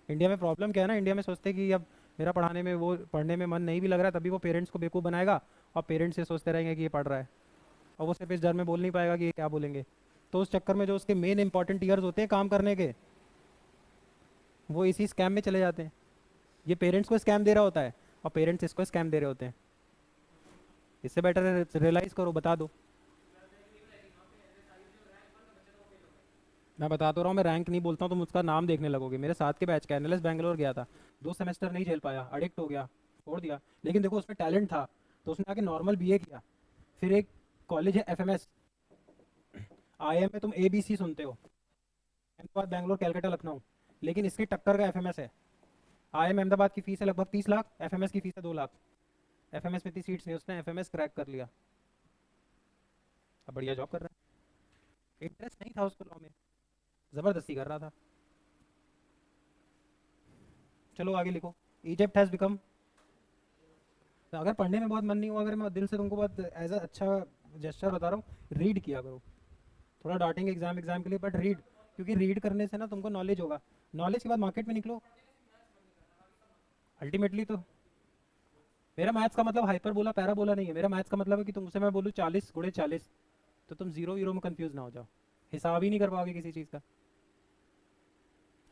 इंडिया में प्रॉब्लम क्या है ना, इंडिया में सोचते हैं कि अब मेरा पढ़ाने में, वो पढ़ने में मन नहीं भी लग रहा है, तभी वो पेरेंट्स को बेवकूफ़ बनाएगा, और पेरेंट्स से सोचते रहेंगे कि ये पढ़ रहा है, और वो सिर्फ इस डर में बोल नहीं पाएगा कि ये क्या बोलेंगे। तो उस चक्कर में जो उसके मेन इंपॉर्टेंट ईयर्स होते हैं काम करने के, वो इसी स्कैम में चले जाते हैं। ये पेरेंट्स को स्कैम दे रहा होता है, और पेरेंट्स इसको स्कैम दे रहे होते हैं। इससे बेटर रियलाइज़ करो, बता दो। मैं बता तो रहा हूँ, मैं रैंक नहीं बोलता हूँ, तुम उसका नाम देखने लगोगे। मेरे साथ के बैच का एनएलएस बैंगलोर गया था, 2 सेमेस्टर नहीं झेल पाया, अडिक्ट हो गया, छोड़ दिया। लेकिन देखो उसमें टैलेंट था, तो उसने आके नॉर्मल बीए किया। फिर एक कॉलेज है एफएमएस, आईएम में तुम एबीसी सुनते हो, अहमदाबाद बैंगलोर कलकत्ता लखनऊ, लेकिन इसकी टक्कर का एफएमएस है। आईएम अहमदाबाद की फीस है लगभग 30 लाख, एफएमएस की फीस है 2 लाख। एफएमएस में इतनी सीट्स नहीं, उसने एफएमएस क्रैक कर लिया, अब बढ़िया जॉब कर रहा है। इंटरेस्ट नहीं था उसको लॉ में, ज़बरदस्ती कर रहा था। चलो आगे लिखो, इजिप्ट हैज़ बिकम। अगर पढ़ने में बहुत मन नहीं हुआ, अगर मैं दिल से तुमको बहुत एज अ अच्छा जेस्चर बता रहा हूँ, रीड किया करो। थोड़ा डांटेंगे एग्जाम एग्जाम के लिए, बट रीड, क्योंकि रीड करने से ना तुमको नॉलेज होगा, नॉलेज के बाद मार्केट में निकलो। अल्टीमेटली तो मेरा मैथ्स का मतलब हाइपर बोला पैरा बोला नहीं है, मेरा मैथ्स का मतलब है कि तुमसे मैं बोलूँ 40 × 40, तो तुम जीरो वीरो में कंफ्यूज ना हो जाओ, हिसाब ही नहीं कर पाओगे किसी चीज़ का,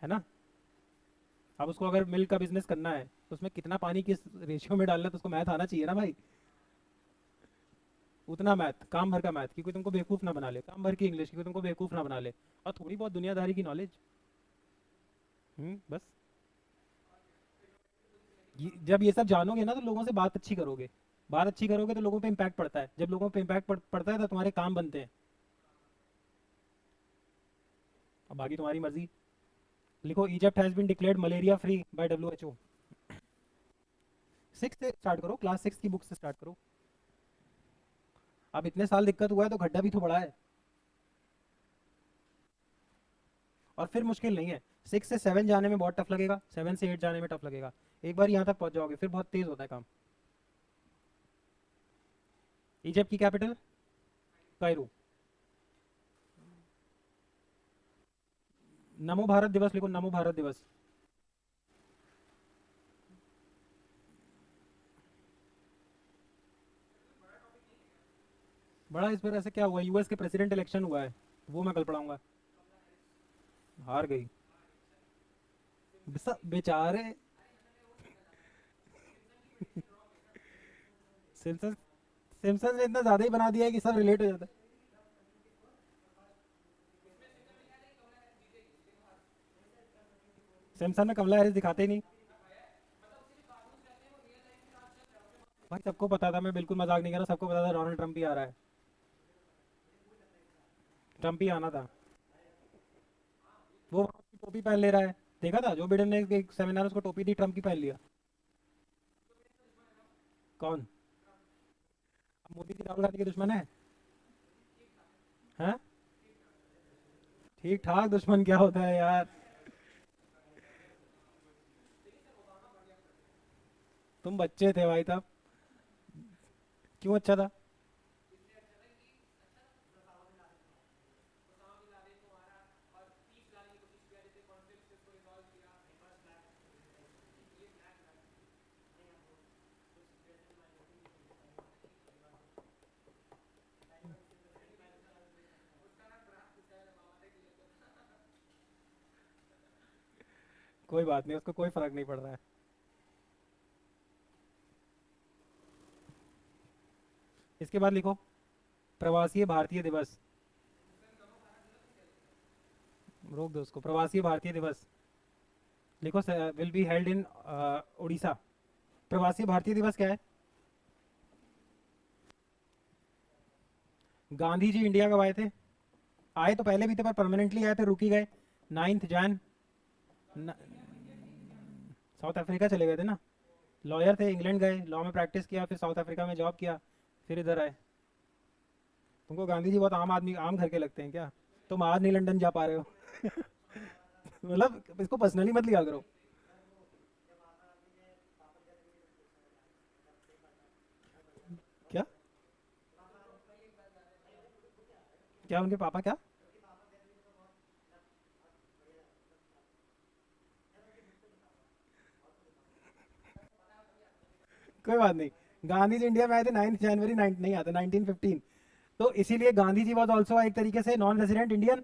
है ना। अब उसको अगर मिल्क का बिजनेस करना है तो उसमें कितना पानी किस रेशियो में डालना है, तो उसको मैथ आना चाहिए ना भाई। उतना मैथ, काम भर का मैथ, क्योंकि तुमको बेवकूफ़ ना बना ले, काम भर की इंग्लिश, क्योंकि तुमको बेवकूफ़ ना बना ले, और थोड़ी बहुत दुनियादारी की नॉलेज। बस जब ये सब जानोगे ना, तो लोगों से बात अच्छी करोगे, बात अच्छी करोगे तो लोगों पे इम्पैक्ट पड़ता है, जब लोगों पे इम्पैक्ट पड़ता है तो तुम्हारे काम बनते हैं। अब बाकी तुम्हारी मर्जी। लिखो, Egypt has been declared malaria free by WHO। 6 से स्टार्ट करो, क्लास 6 की बुक से स्टार्ट करो। अब इतने साल दिक्कत हुआ है तो गड्ढा भी तो बड़ा है, और फिर मुश्किल नहीं है। 6 से 7 जाने में बहुत टफ लगेगा, 7 से 8 जाने में टफ लगेगा, एक बार यहाँ तक पहुँच जाओगे फिर बहुत तेज होता है काम। इजिप्ट की कैपिटल कायरो। नमो भारत दिवस लिखो, नमो भारत दिवस। बड़ा इस बार ऐसे क्या हुआ, यूएस के प्रेसिडेंट इलेक्शन हुआ है, वो मैं कल पढ़ाऊंगा। हार गई, बेचारे। सिम्पसन सिम्पसन ने इतना ज़्यादा ही बना दिया है कि सब रिलेट हो जाता है। सिम्पसन में कमला हैरिस दिखाते ही नहीं। भाई सबको पता था, मैं बिल्कुल मजाक नहीं कर रहा, सबको पता था डोनाल्ड ट्रंप ही आ रहा है। ट्रंप ही आना था। वो वहाँ की टोपी पहन ले रहा है। देखा था जो बिडेन ने एक सेमिनार उसको टोपी दी, ट्रंप की पहन लिया। कौन? अब मोदी जी राहुल गांधी के दुश्मन है? हैं? ठीक ठाक दुश्मन क्या होता है यार। तुम बच्चे थे भाई तब। क्यों अच्छा था? कोई बात नहीं, उसको कोई फर्क नहीं पड़ रहा है। इसके बाद लिखो प्रवासी भारतीय दिवस। रोक दो उसको, प्रवासी भारतीय दिवस लिखो। Will be held in Orissa. प्रवासी भारतीय दिवस क्या है? गांधी जी इंडिया कब आए थे? आए तो पहले भी थे पर परमानेंटली आए, फिर रुक ही गए। 9 जैन साउथ अफ्रीका चले गए थे ना। लॉयर थे, इंग्लैंड गए, लॉ में प्रैक्टिस किया, फिर साउथ अफ्रीका में जॉब किया, फिर इधर आए। तुमको गांधी जी बहुत आम आदमी, आम घर के लगते हैं क्या? तुम आज नहीं लंदन जा पा रहे हो। मतलब इसको पर्सनली मत लिया करो। क्या? क्या उनके पापा क्या? कोई बात नहीं। गांधी जी इंडिया में आए थे 9 जनवरी, नहीं आता 1915। तो इसीलिए गांधी जी वॉज ऑल्सो एक तरीके से नॉन रेजिडेंट इंडियन।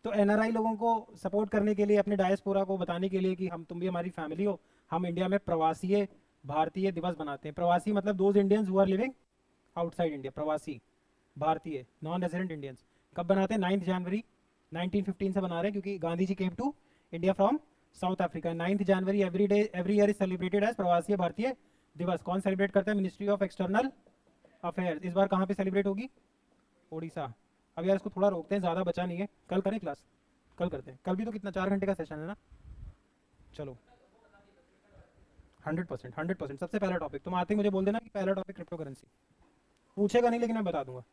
तो एनआरआई लोगों को सपोर्ट करने के लिए, अपने डायस्पोरा को बताने के लिए कि हम, तुम भी हमारी फैमिली हो, हम इंडिया में प्रवासी भारतीय दिवस बनाते हैं। प्रवासी मतलब those Indians who are living outside India, प्रवासी भारतीय नॉन रेजिडेंट इंडियंस। कब बनाते हैं? 9 जनवरी 1915 से बना रहे हैं, क्योंकि Gandhi ji came to India from South Africa. 9 January every day, every year is celebrated as Pravasi Bharatiya Divas. कौन सेलिब्रेट करता है? Ministry of external affairs. इस बार कहाँ पे सेलिब्रेट होगी? उड़ीसा। अब यार इसको थोड़ा रोकते हैं, ज़्यादा बचा नहीं है, कल करें क्लास? कल करते हैं, कल भी तो कितना 4 घंटे का सेशन है ना। चलो। 100%, 100%। सबसे पहला टॉपिक तुम आते ही मुझे बोल देना कि पहला टॉपिक क्रिप्टो करेंसी। पूछेगा नहीं लेकिन मैं बता दूंगा।